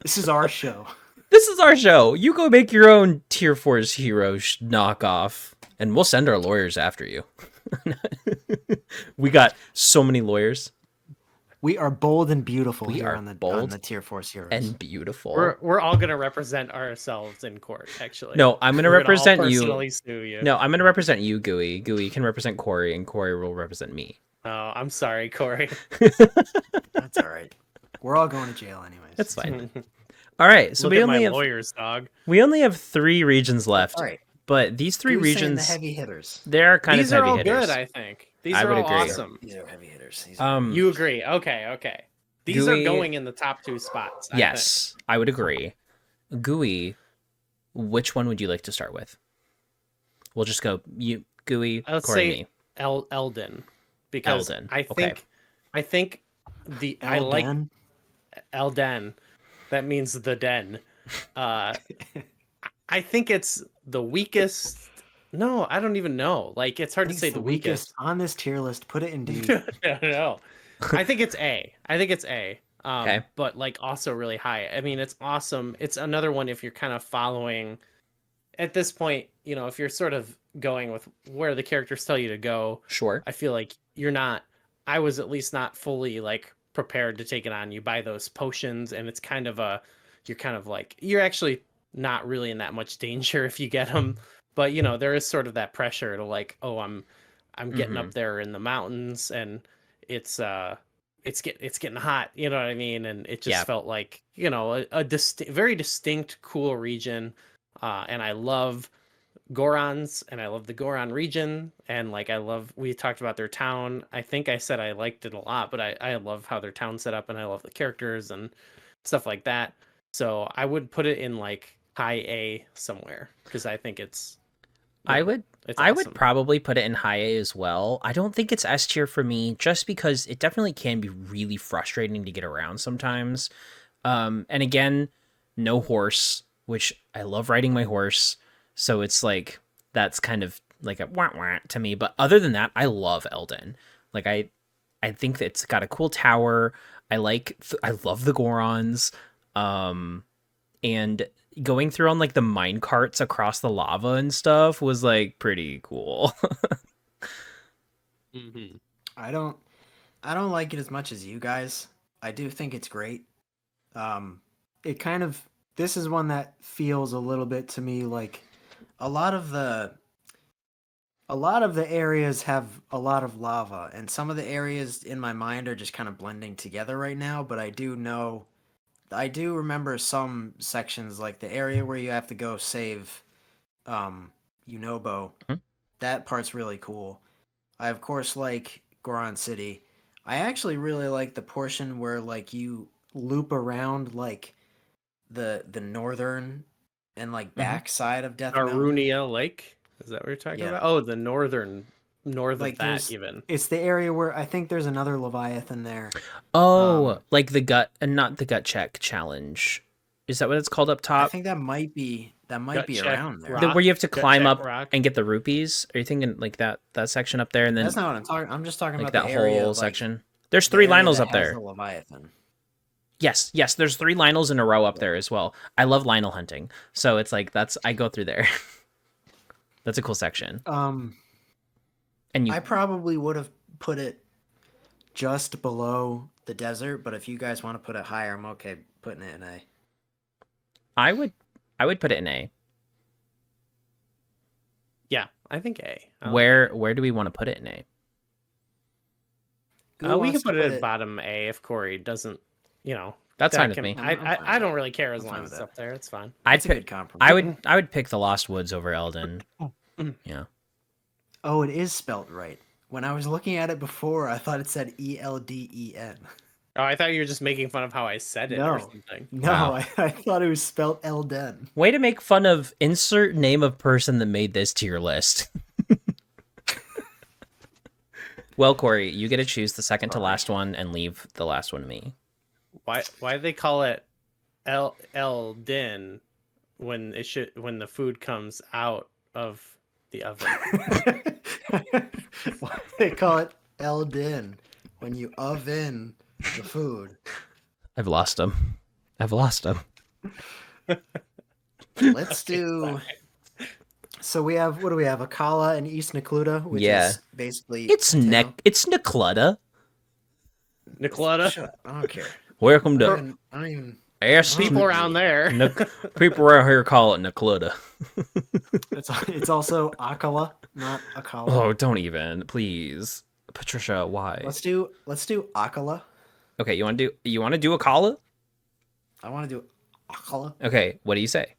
B: this is our show.
A: This is our show. You go make your own Tier 4's hero knockoff, and we'll send our lawyers after you. We got so many lawyers.
B: We are bold and beautiful
A: We
B: here
A: are
B: on the
A: bold
B: Tier 4 Heroes.
A: And beautiful.
C: We're all gonna represent ourselves in court. Actually,
A: No, I'm gonna
C: We're
A: represent
C: all
A: you.
C: personally sue you.
A: No, I'm gonna represent you, Gooey. Gooey can represent Corey, and Corey will represent me.
C: Oh, I'm sorry, Corey.
B: That's all right. We're all going to jail anyways.
A: That's fine. All right, so
C: Look
A: we
C: at
A: only
C: my
A: have
C: lawyers, dog.
A: 3 regions left.
B: All right.
A: But these 3
B: Who's saying
A: regions,
B: the heavy hitters.
A: they're kind
C: These
A: of
C: are
A: heavy
C: all
A: hitters.
C: good. I think these
A: I
C: are
A: would
C: all
A: agree.
C: awesome.
B: These are heavy hitters. These are...
C: You agree? Okay. These
A: Gooey-
C: are going in the top 2 spots. I
A: Yes, I would agree. Gooey, which one would you like to start with? We'll just go you, Gooey,
C: Let's
A: Corey,
C: say
A: me.
C: Elden, because
A: Elden,
C: I
A: okay.
C: think I like
B: Elden?
C: Elden. That means the den. I think it's the weakest. No, I don't even know. Like, it's hard to
B: It's
C: say the weakest.
B: on this tier list. Put it in D.
C: No. I think it's A.
A: Okay.
C: But like also really high. I mean, it's awesome. It's another one if you're kind of following at this point, you know, if you're sort of going with where the characters tell you to go,
A: Sure.
C: I feel like I was at least not fully like prepared to take it on. You buy those potions and it's kind of you're actually not really in that much danger if you get them. But you know, there is sort of that pressure to like, oh, I'm getting up there in the mountains and it's getting hot, you know what I mean? And it just felt like, you know, a very distinct, cool region. And I love Gorons and I love the Goron region. And like, we talked about their town. I think I said I liked it a lot, but I love how their town's set up and I love the characters and stuff like that. So I would put it in like high A somewhere because I think it's
A: I
C: awesome.
A: would probably put it in high A as well. I don't think it's S tier for me, just because it definitely can be really frustrating to get around sometimes. And again, no horse, which I love riding my horse, so it's like that's kind of like a wah wah to me. But other than that, I love Elden. Like I think that it's got a cool tower. I love the Gorons, and going through on like the mine carts across the lava and stuff was like pretty cool.
C: Mm-hmm.
B: I don't like it as much as you guys. I do think it's great. This is one that feels a little bit to me like a lot of the areas have a lot of lava, and some of the areas in my mind are just kind of blending together right now, but I do remember some sections, like the area where you have to go save Unobo.
A: Mhm.
B: That part's really cool. I of course like Goron City. I actually really like the portion where like you loop around like the northern and like back side of Death Mountain.
C: Arunia Lake. Is that what you're talking
B: Yeah.
C: about? Oh, the northern north
B: Like
C: of that even.
B: it's the area where I think there's another Leviathan there.
A: Oh, like the gut and not the gut check challenge. Is that what it's called up
B: I
A: top?
B: think that might be
C: Gut check
B: around there.
C: rock.
A: Where you have to
C: Gut
A: climb
C: check
A: up
C: rock.
A: and get the rupees? Are you thinking like that section up there and then
B: That's not what I'm talking. I'm just talking
A: like
B: about
A: that
B: the area,
A: whole
B: like
A: section? There's
B: the
A: 3
B: area
A: Lionels
B: that
A: up
B: has the
A: there.
B: Leviathan.
A: Yes, yes, there's 3 Lionels in a row up there as well. I love Lionel hunting. So it's like I go through there. That's a cool section. And you
B: I probably would have put it just below the desert, but if you guys want to put it higher, I'm okay putting it in A.
A: I would put it in A.
C: Yeah, I think A. I like
A: Where do we want to put it in A?
B: Who
C: we
B: wants
C: can
B: to
C: put it at bottom A if Corey doesn't,
A: That's
C: that
A: fine with me.
B: I'm fine
C: I
B: with
C: don't
B: that.
C: really care as
B: I'm
C: long
B: fine
C: as
B: with
C: it's
B: that.
C: up there. It's fine.
A: I'd
B: That's a
A: pick,
B: good compromise.
A: I would pick the Lost Woods over Elden. Yeah.
B: Oh, it is spelt right. When I was looking at it before, I thought it said Elden.
C: Oh, I thought you were just making fun of how I said it or
B: No.
C: something.
B: No,
A: Wow.
B: I thought it was spelt Elden.
A: Way to make fun of insert name of person that made this tier list. Well, Corey, you get to choose the second to last one and leave the last one to me.
C: Why do they call it Elden when the food comes out of the oven?
B: Why do they call it Elden when you oven the food?
A: I've lost him.
B: Let's do. So we have, what do we have? Akala and East Necluda, which is basically
A: It's
B: Tano.
A: It's Necluda.
C: Nicoletta?
B: Shut up. I don't care.
A: Welcome
B: I
A: to
B: don't even.
A: Ask
C: People around there.
A: People around here call it Necluda.
B: It's also Akala, not Akala.
A: Oh, don't even, please, Patricia. Why?
B: Let's do Akala.
A: Okay, you want to do a Kala?
B: I want to do Akala.
A: Okay, what do you say?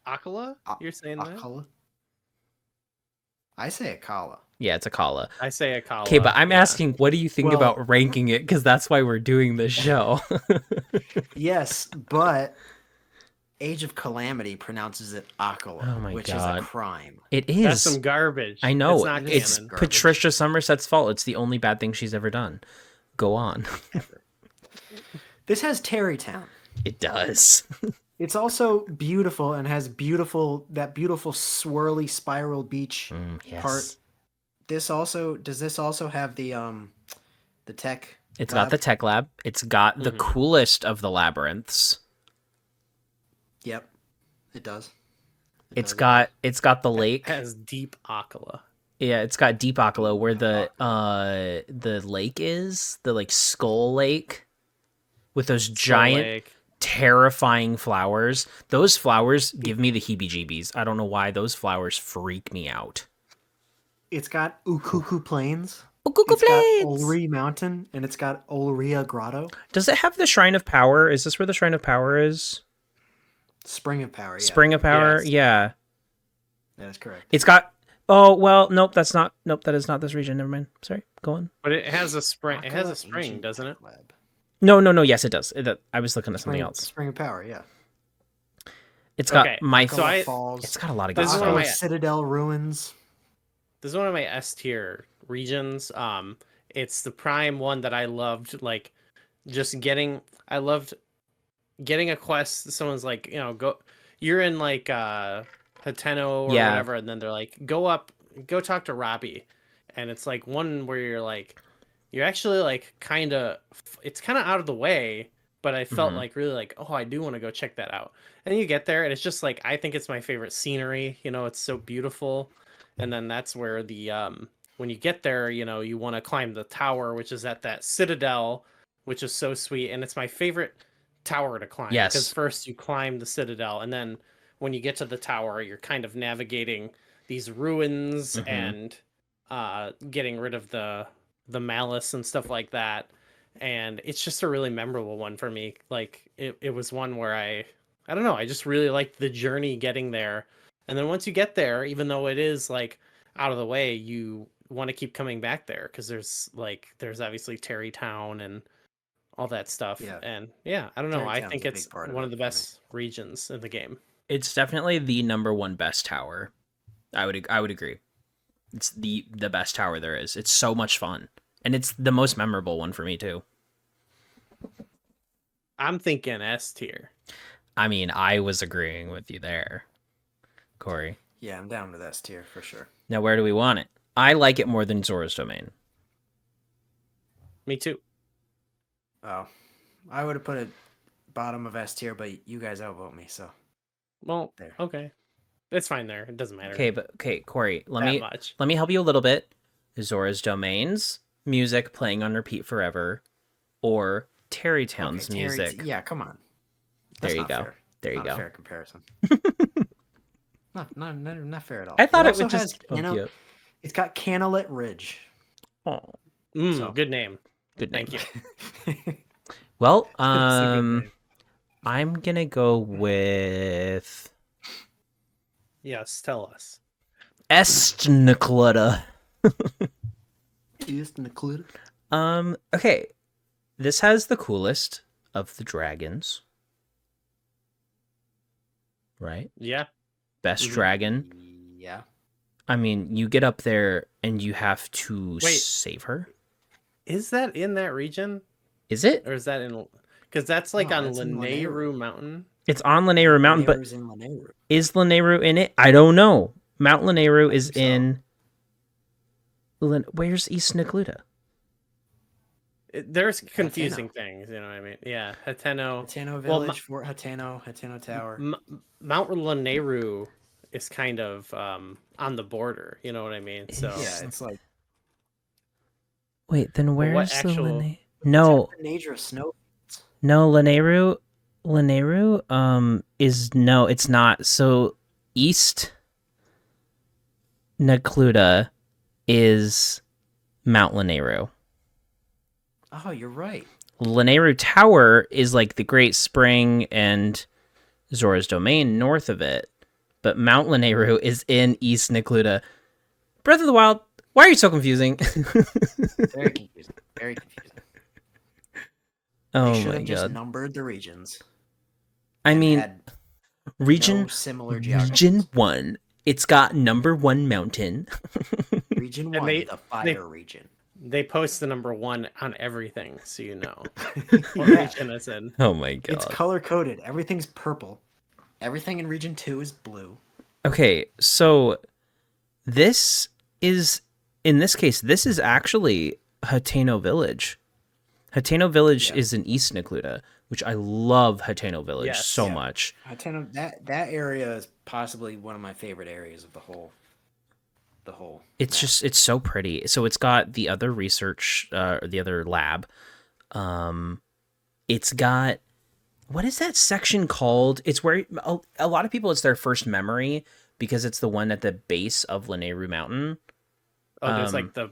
C: Akala? You're saying that?
B: Akala. I say Akala.
A: Yeah, it's a Kala.
C: I say Akala.
A: Okay, but I'm asking, what do you think
B: Well-
A: about ranking it? Because that's why we're doing this show.
B: Yes, but Age of Calamity pronounces it Akala,
A: Oh my
B: which
A: God.
B: is a crime.
A: It
C: That's
A: is.
C: some garbage.
A: I know.
C: It's not
A: It's
C: canon.
B: Garbage.
A: Patricia Somerset's fault. It's the only bad thing she's ever done. Go on.
B: This has Terrytown.
A: It does.
B: It's also beautiful and has beautiful swirly spiral beach
A: Yes.
B: part. Does this also have the tech?
A: It's
B: lab?
A: got the tech lab. It's got the coolest of the labyrinths.
B: Yep, it does.
A: It's got the
C: It
A: lake.
C: has deep Akala.
A: Yeah, it's got Deep Akala where the lake is, the like skull lake with those giant
C: Lake.
A: terrifying flowers. Those flowers give me the heebie-jeebies. I don't know why those flowers freak me out.
B: It's got Ukuku Plains.
A: Ukuku
B: It's
A: Plains!
B: got Ulri Mountain, and it's got Ulria Grotto.
A: Does it have the Shrine of Power? Is this where the Shrine of Power is?
B: Spring of Power. Yeah,
A: Spring of Power?
C: Yes.
A: Yeah.
B: that is correct.
A: It's got... Oh, well, nope, that's not... Nope, that is not this region. Never mind. Sorry, go on.
C: But it has a spring. It has a
B: Akala
C: spring,
B: Ancient
C: doesn't it?
B: Tech Lab.
A: No, yes, it does. I was looking at something else.
B: Spring of Power. Yeah.
A: It's got
C: Okay,
A: my...
C: so I-
B: Falls.
A: It's got a lot of
C: This
A: good
C: is one of
A: stuff.
C: my-
B: Citadel Ruins.
C: This is one of my S tier regions. It's the prime one that I loved. Like, I loved getting a quest. Someone's like, go. You're in like Hateno or
A: Yeah.
C: whatever, and then they're like, go talk to Robbie, and it's like one where you're actually like it's kind of out of the way, but I felt
A: Mhm.
C: like really like, oh, I do want to go check that out. And you get there, and it's just like, I think it's my favorite scenery. It's so beautiful. And then that's where the when you get there, you want to climb the tower, which is at that citadel, which is so sweet, and it's my favorite tower to climb.
A: Yes.
C: Because first you climb the citadel, and then when you get to the tower, you're kind of navigating these ruins
A: Mhm.
C: and getting rid of the malice and stuff like that. And it's just a really memorable one for me. Like it was one where I don't know, I just really liked the journey getting there. And then once you get there, even though it is like out of the way, you want to keep coming back there because there's obviously Terrytown and all that stuff.
B: Yeah.
C: And yeah, I don't know. I
B: Terrytown's
C: think
B: a big
C: it's
B: part of
C: one
B: it
C: of the
B: for me.
C: best regions in the game.
A: It's definitely the number one best tower. I would agree. It's the best tower there is. It's so much fun, and it's the most memorable one for me too.
C: I'm thinking S tier.
A: I mean, I was agreeing with you there, Corey.
B: Yeah, I'm down with S tier for sure.
A: Now, where do we want it? I like it more than Zora's Domain.
C: Me too.
B: Oh, I would have put it bottom of S tier, but you guys outvote me, so
C: Well,
B: there.
C: okay. It's fine there. It doesn't matter.
A: Okay, Corey, let
C: Much.
A: me help you a little bit. Zora's Domain's music playing on repeat forever, or Terrytown's music.
B: Yeah, come on.
A: There you go.
B: Fair.
A: There you
B: Not
A: go.
B: A fair comparison. not fair at all.
A: I thought it
B: also
A: would just
B: has,
A: you up.
B: It's got Canalit Ridge.
A: Oh,
C: Good name.
A: good name.
C: Thank you.
A: Well,
C: It's a good name.
A: I'm gonna go with
C: Yes, tell us.
A: Estnicluda.
B: Estnicluda.
A: Okay. This has the coolest of the dragons. Right?
C: Yeah.
A: Best
C: Mhm.
A: dragon.
B: Yeah.
A: I mean, you get up there and you have to
C: Wait.
A: save her.
C: Is that in that region?
A: Is it?
C: Or is that in... Because that's like
B: No,
C: on
B: that's in
C: Lanayru Mountain.
A: It's on Lanayru Mountain, but
B: Lanayru's in Lanayru.
A: is Lanayru in it? I don't know. Mount Lanayru is
B: think so.
A: in... Where's East Necluda?
C: There's confusing things, you know what I mean? Yeah, Hateno.
B: Hateno Village, Fort Hateno Tower.
C: Mount Lanayru is kind of on the border, you know what I mean? So
B: Yeah, it's like...
A: Wait, then
C: what
A: where's the
C: actual-
A: Lanayru? No.
B: The nature of snow.
A: No, Lanayru is no, it's not. So East Necluda is Mount Lanayru.
B: Oh, you're right.
A: Lanayru Tower is like the Great Spring and Zora's Domain north of it, but Mount Lanayru is in East Necluda. Breath of the Wild, why are you so confusing?
B: Very confusing. Very confusing.
A: Oh
B: They should
A: my
B: have just
A: god.
B: numbered the regions.
A: I
B: and
A: mean,
B: had
A: region
B: no similar geography.
A: Region 1. It's got number 1 mountain.
B: Region
C: And
B: 1,
C: they-
B: the fire region.
C: they post the number 1 on everything, so you know what
B: Yeah.
C: region it's in.
A: Oh my god.
B: It's color coded. Everything's purple. Everything in region 2 is blue.
A: Okay, so this is, in this case, this is actually Hateno Village. Hateno Village
B: Yeah.
A: is in East Necluda, which I love Hateno Village
C: Yes.
A: so
B: Yeah.
A: much.
B: Hateno, that area is possibly one of my favorite areas of the whole.
A: It's
B: map.
A: just, it's so pretty. So it's got the other research, or the other lab. It's got, what is that section called? It's where a lot of people, it's their first memory because it's the one at the base of Lanayru Mountain.
C: Oh, there's like the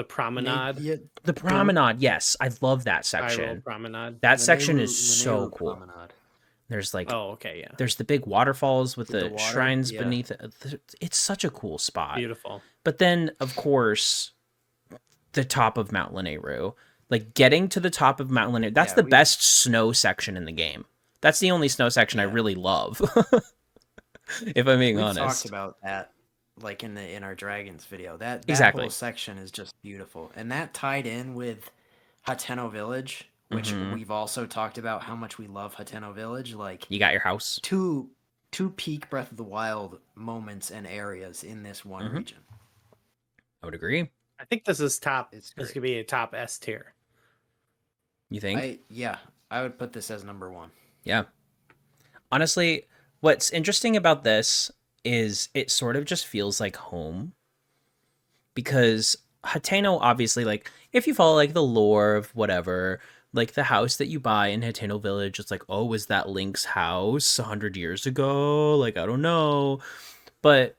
C: promenade.
B: Yeah,
A: The promenade, yes, I love that
C: Spiral
A: section.
C: promenade.
A: That section is
B: Lanayru
A: so cool.
B: Promenade.
A: There's like,
C: Oh, okay, yeah.
A: there's the big waterfalls with
B: With
A: the,
B: the water,
A: shrines
B: yeah.
A: beneath it. It's such a cool spot.
C: Beautiful.
A: But then, of course, the top of Mount Lanayru, like getting to the top of Mount Lanayru, that's
B: Yeah,
A: the
B: we-
A: best snow section in the game. That's the only snow section I
B: Yeah.
A: really love. If I'm being
B: We
A: honest.
B: talked about that, like in our dragons video. That
A: Exactly.
B: whole section is just beautiful, and that tied in with Hateno Village, which
A: Mhm.
B: we've also talked about how much we love Hateno Village. Like
A: You got your house.
B: two peak Breath of the Wild moments and areas in this one
A: Mhm.
B: region.
A: I would agree.
C: I think this is top.
B: It's
C: This
B: great.
C: could be a top S tier.
A: You think?
B: I would put this as number 1.
A: Yeah. Honestly, what's interesting about this is it sort of just feels like home. Because Hateno, obviously, like, if you follow, like, the lore of whatever, like, the house that you buy in Hateno Village, it's like, oh, was that Link's house 100 years ago? Like, I don't know. But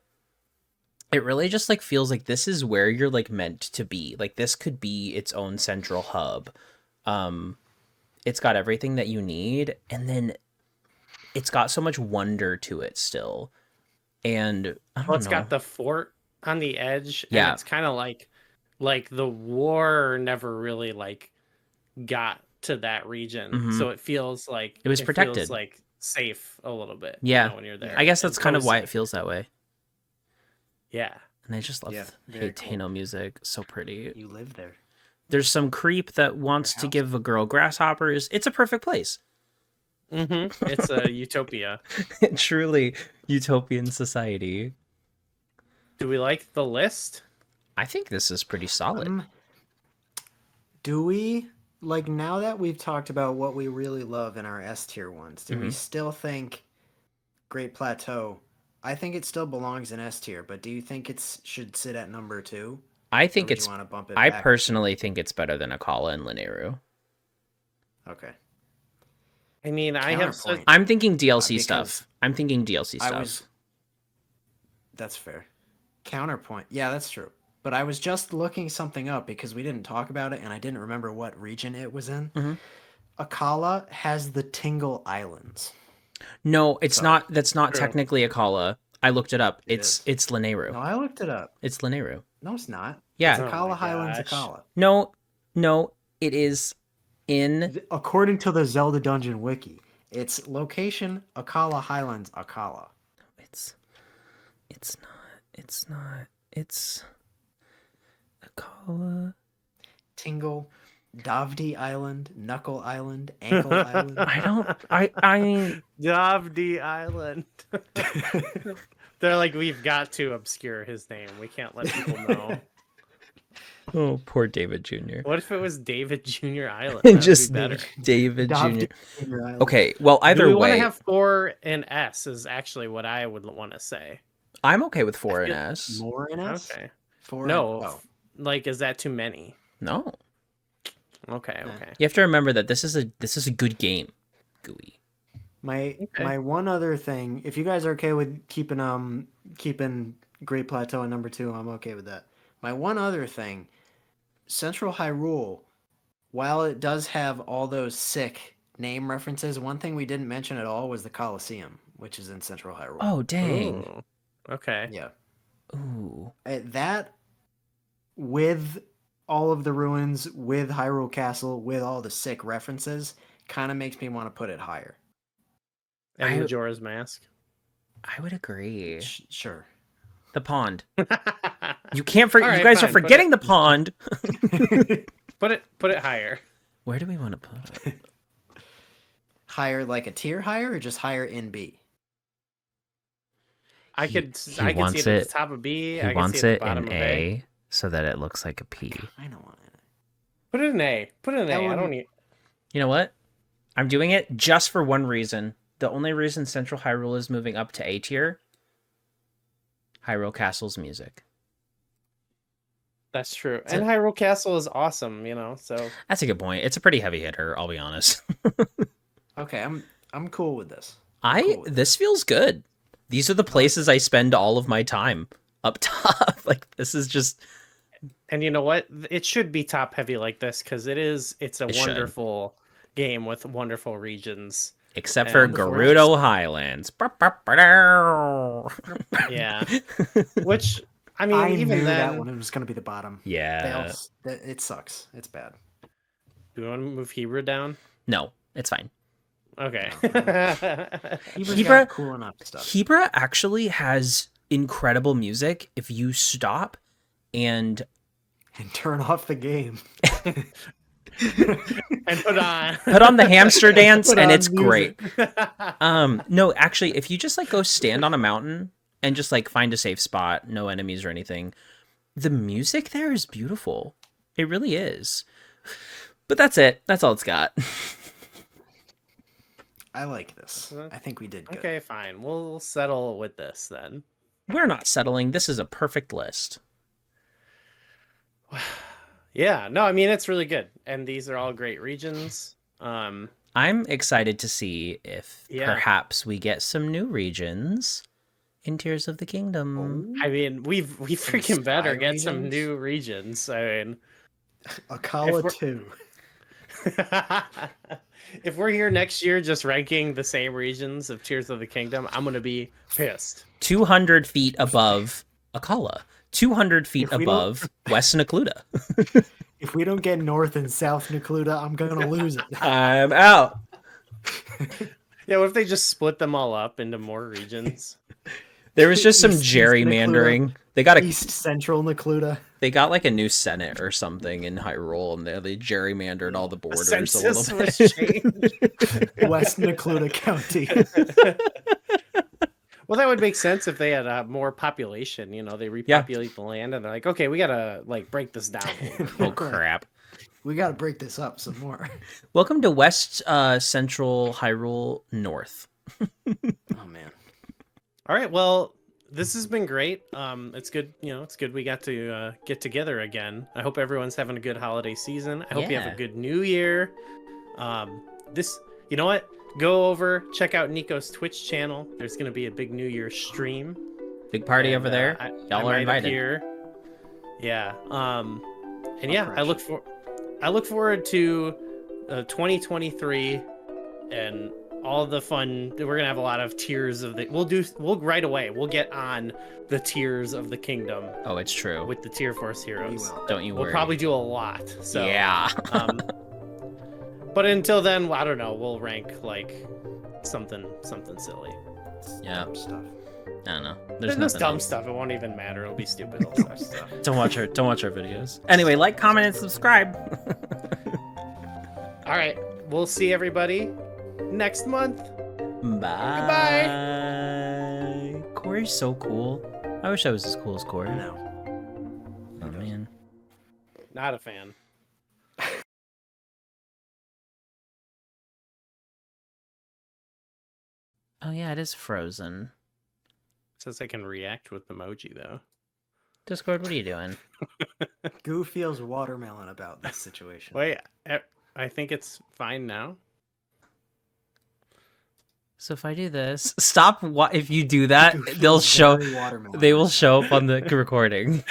A: it really just, like, feels like this is where you're, like, meant to be. Like, this could be its own central hub. It's got everything that you need, and then it's got so much wonder to it still. And I don't
C: Well, it's
A: know.
C: got the fort on the edge. And
A: Yeah.
C: it's kind of like the war never really like got to that region,
A: Mhm.
C: so it feels like
A: It was protected.
C: feels like safe a little bit.
A: Yeah.
C: when you're there.
A: I guess
C: and
A: that's kind of why it
C: cozy.
A: feels that way.
C: Yeah.
A: And I just love
B: Yeah,
A: the
B: very cool.
A: Hateno music. So pretty.
B: You live there.
A: There's some creep that wants to
B: house.
A: give a girl grasshoppers. It's a perfect place.
C: It's a utopia.
A: Truly utopian society.
C: Do we like the list?
A: I think this is pretty solid.
B: Do we, like, now that we've talked about what we really love in our S tier ones, do we still think Great Plateau? I think it still belongs in S tier, but do you think it should sit at number 2?
A: I think
B: Or would
A: it's.
B: you want to bump it
A: I
B: back?
A: personally think it's better than Akala and Lineru.
B: Okay.
C: I mean, I have such...
B: Counterpoint.
A: I'm thinking DLC
B: because
A: stuff. I'm thinking DLC
B: I
A: stuff.
B: was. That's fair. Counterpoint. Yeah, that's true. But I was just looking something up because we didn't talk about it and I didn't remember what region it was in. Akala has the Tingle Islands.
A: No, it's
B: So-
A: not. That's not
C: True.
A: technically Akala. I looked it up. It's
B: is.
A: Lineru.
B: No, I looked it up.
A: It's Lineru.
B: No, it's not.
A: Yeah.
B: It's
C: Oh
B: Akala
C: my
B: Highlands
C: gosh.
B: Akala.
A: No, it is in.
B: According to the Zelda Dungeon wiki, it's location Akala Highlands Akala.
A: It's not. It's Akala.
B: Tingle, Davdi Island, Knuckle Island, Ankle Island.
A: I mean,
C: Davdi Island. They're like, we've got to obscure his name. We can't let people know.
A: oh, poor David Jr.
C: What if it was David Jr. Island? That'd
A: Just
C: be better.
A: David
B: Davdi
A: Jr.
B: Junior Island.
A: Okay, well,
C: Do
A: either
C: we want
A: way,
C: to have 4 and S is actually what I would want to say.
A: I'm okay with 4 and S.
B: More in S?
C: Okay.
B: 4
C: No,
B: Oh.
C: like, is that too many?
A: No,
C: Okay.
A: you have to remember that this is a good game. Gooey.
B: My one other thing, if you guys are okay with keeping Great Plateau at number 2, I'm okay with that. My one other thing, Central Hyrule, while it does have all those sick name references, one thing we didn't mention at all was the Colosseum, which is in Central Hyrule.
A: Oh dang.
C: Ooh, okay.
B: Yeah.
A: Ooh.
B: That, with all of the ruins, with Hyrule Castle, with all the sick references, kind of makes me want to put it higher.
C: And
A: I-
C: Majora's Mask.
A: I would agree.
B: Sure.
A: The pond. You can't forget.
C: All
A: You
C: right,
A: guys
C: fine,
A: are
C: put
A: forgetting the pond.
C: Put it higher.
A: Where do we want to put it?
B: Higher, like a tier higher, or just higher in B?
C: I
A: He-
C: could
A: he
C: see it
A: wants
C: at the
A: it-
C: top of B.
A: He
C: I could
A: wants
C: see it at
A: it
C: the bottom
A: in
C: of A.
A: A so that it looks like a P.
B: I don't want it.
C: Put it in A. Put it in
B: That
C: A. I don't
B: wouldn't-
C: need.
A: You know what? I'm doing it just for one reason. The only reason Central Hyrule is moving up to A tier, Hyrule Castle's music.
C: That's true.
A: That's
C: And
A: it.
C: Hyrule Castle is awesome, you know. So
A: That's a good point. It's a pretty heavy hitter, I'll be honest.
B: Okay, I'm cool with this. cool with
A: This feels good. These are the places I spend all of my time up top. Like this is just
C: And you know what? It should be top heavy like this because it's a
A: It should.
C: wonderful game with wonderful regions.
A: except for
C: And the
A: Gerudo Highlands.
C: Yeah. Which I mean,
B: I
C: even
B: knew
C: then,
B: that one was going to be the bottom.
A: Yeah.
B: It sucks. It's bad.
C: do we want to move Hebra down?
A: No, it's fine.
C: Okay.
B: Hebra's
A: Hebra-
B: got cool enough stuff.
A: Hebra actually has incredible music if you stop and
B: And turn off the game.
C: And put on
A: put on the hamster dance
B: Put
A: and
B: on
A: it's
B: music.
A: great. No, actually, if you just like go stand on a mountain and just like find a safe spot, no enemies or anything, the music there is beautiful. It really is. But that's it. That's all it's got.
B: I like this. I think we did good.
C: Okay, fine. We'll settle with this then.
A: We're not settling. This is a perfect list.
C: Yeah, no, I mean it's really good. And these are all great regions.
A: I'm excited to see if
C: Yeah.
A: perhaps we get some new regions in Tears of the Kingdom.
C: I mean, we freaking better
B: sky
C: get some
B: regions?
C: new regions. I mean,
B: Akala
C: If
B: 2.
C: if we're here next year just ranking the same regions of Tears of the Kingdom, I'm gonna be pissed.
A: 200 feet above Akala. 200 feet
B: If we don't-
A: above West Nakluda.
B: If we don't get North and South Nakluda, I'm going to lose it.
A: I'm out.
C: Yeah, what if they just split them all up into more regions?
A: There was just some
B: East
A: gerrymandering. They got
B: East Central Necluda.
A: They got like a new senate or something in Hyrule, and they gerrymandered all the borders a little
C: Census
A: bit.
C: was changed.
B: West Necluda County.
C: Well, that would make sense if they had more population. You know, they repopulate the land, and they're like, okay, we gotta like break this down.
A: Oh crap!
B: We gotta break this up some more.
A: Welcome to West Central Hyrule North.
B: Oh man.
C: All right, well, this has been great. It's good. You know, it's good we got to get together again. I hope everyone's having a good holiday season. I hope you have
A: Yeah.
C: a good New Year. You know what? Go over, check out Nico's Twitch channel. There's going to be a big New Year stream.
A: Big party over there.
C: I
A: Y'all are
C: might
A: invited.
C: appear. Yeah. And yeah,
B: crash.
C: I look forward to 2023 and all the fun. We're gonna have a lot of tiers of the. We'll right away. We'll get on the tiers of the kingdom
A: Oh, it's true.
C: with the Tier Force
B: We
C: heroes.
B: will.
A: Don't you
C: We'll
A: worry.
C: probably do a lot. So
A: Yeah.
C: But until then, I don't know. We'll rank like something silly.
A: Yeah.
B: Dumb stuff.
A: I don't know.
C: There's
A: There's
C: this
A: nothing
C: dumb
A: else.
C: stuff. It won't even matter. It'll be stupid. All that stuff.
A: Don't watch our videos. Anyway, like, comment, and subscribe.
C: All right. We'll see everybody next month.
A: Bye. Corey's so cool. I wish I was as cool as Corey.
B: No.
A: Oh man.
C: Not a fan.
A: Oh yeah, it is frozen.
C: Says I can react with emoji though.
A: Discord, what are you doing?
B: Goo feels watermelon about this situation.
C: Wait, I think it's fine now.
A: So if I do this, stop. If you do that,
B: Goo
A: they'll
B: feels
A: show.
B: very watermelon.
A: They will show up on the recording.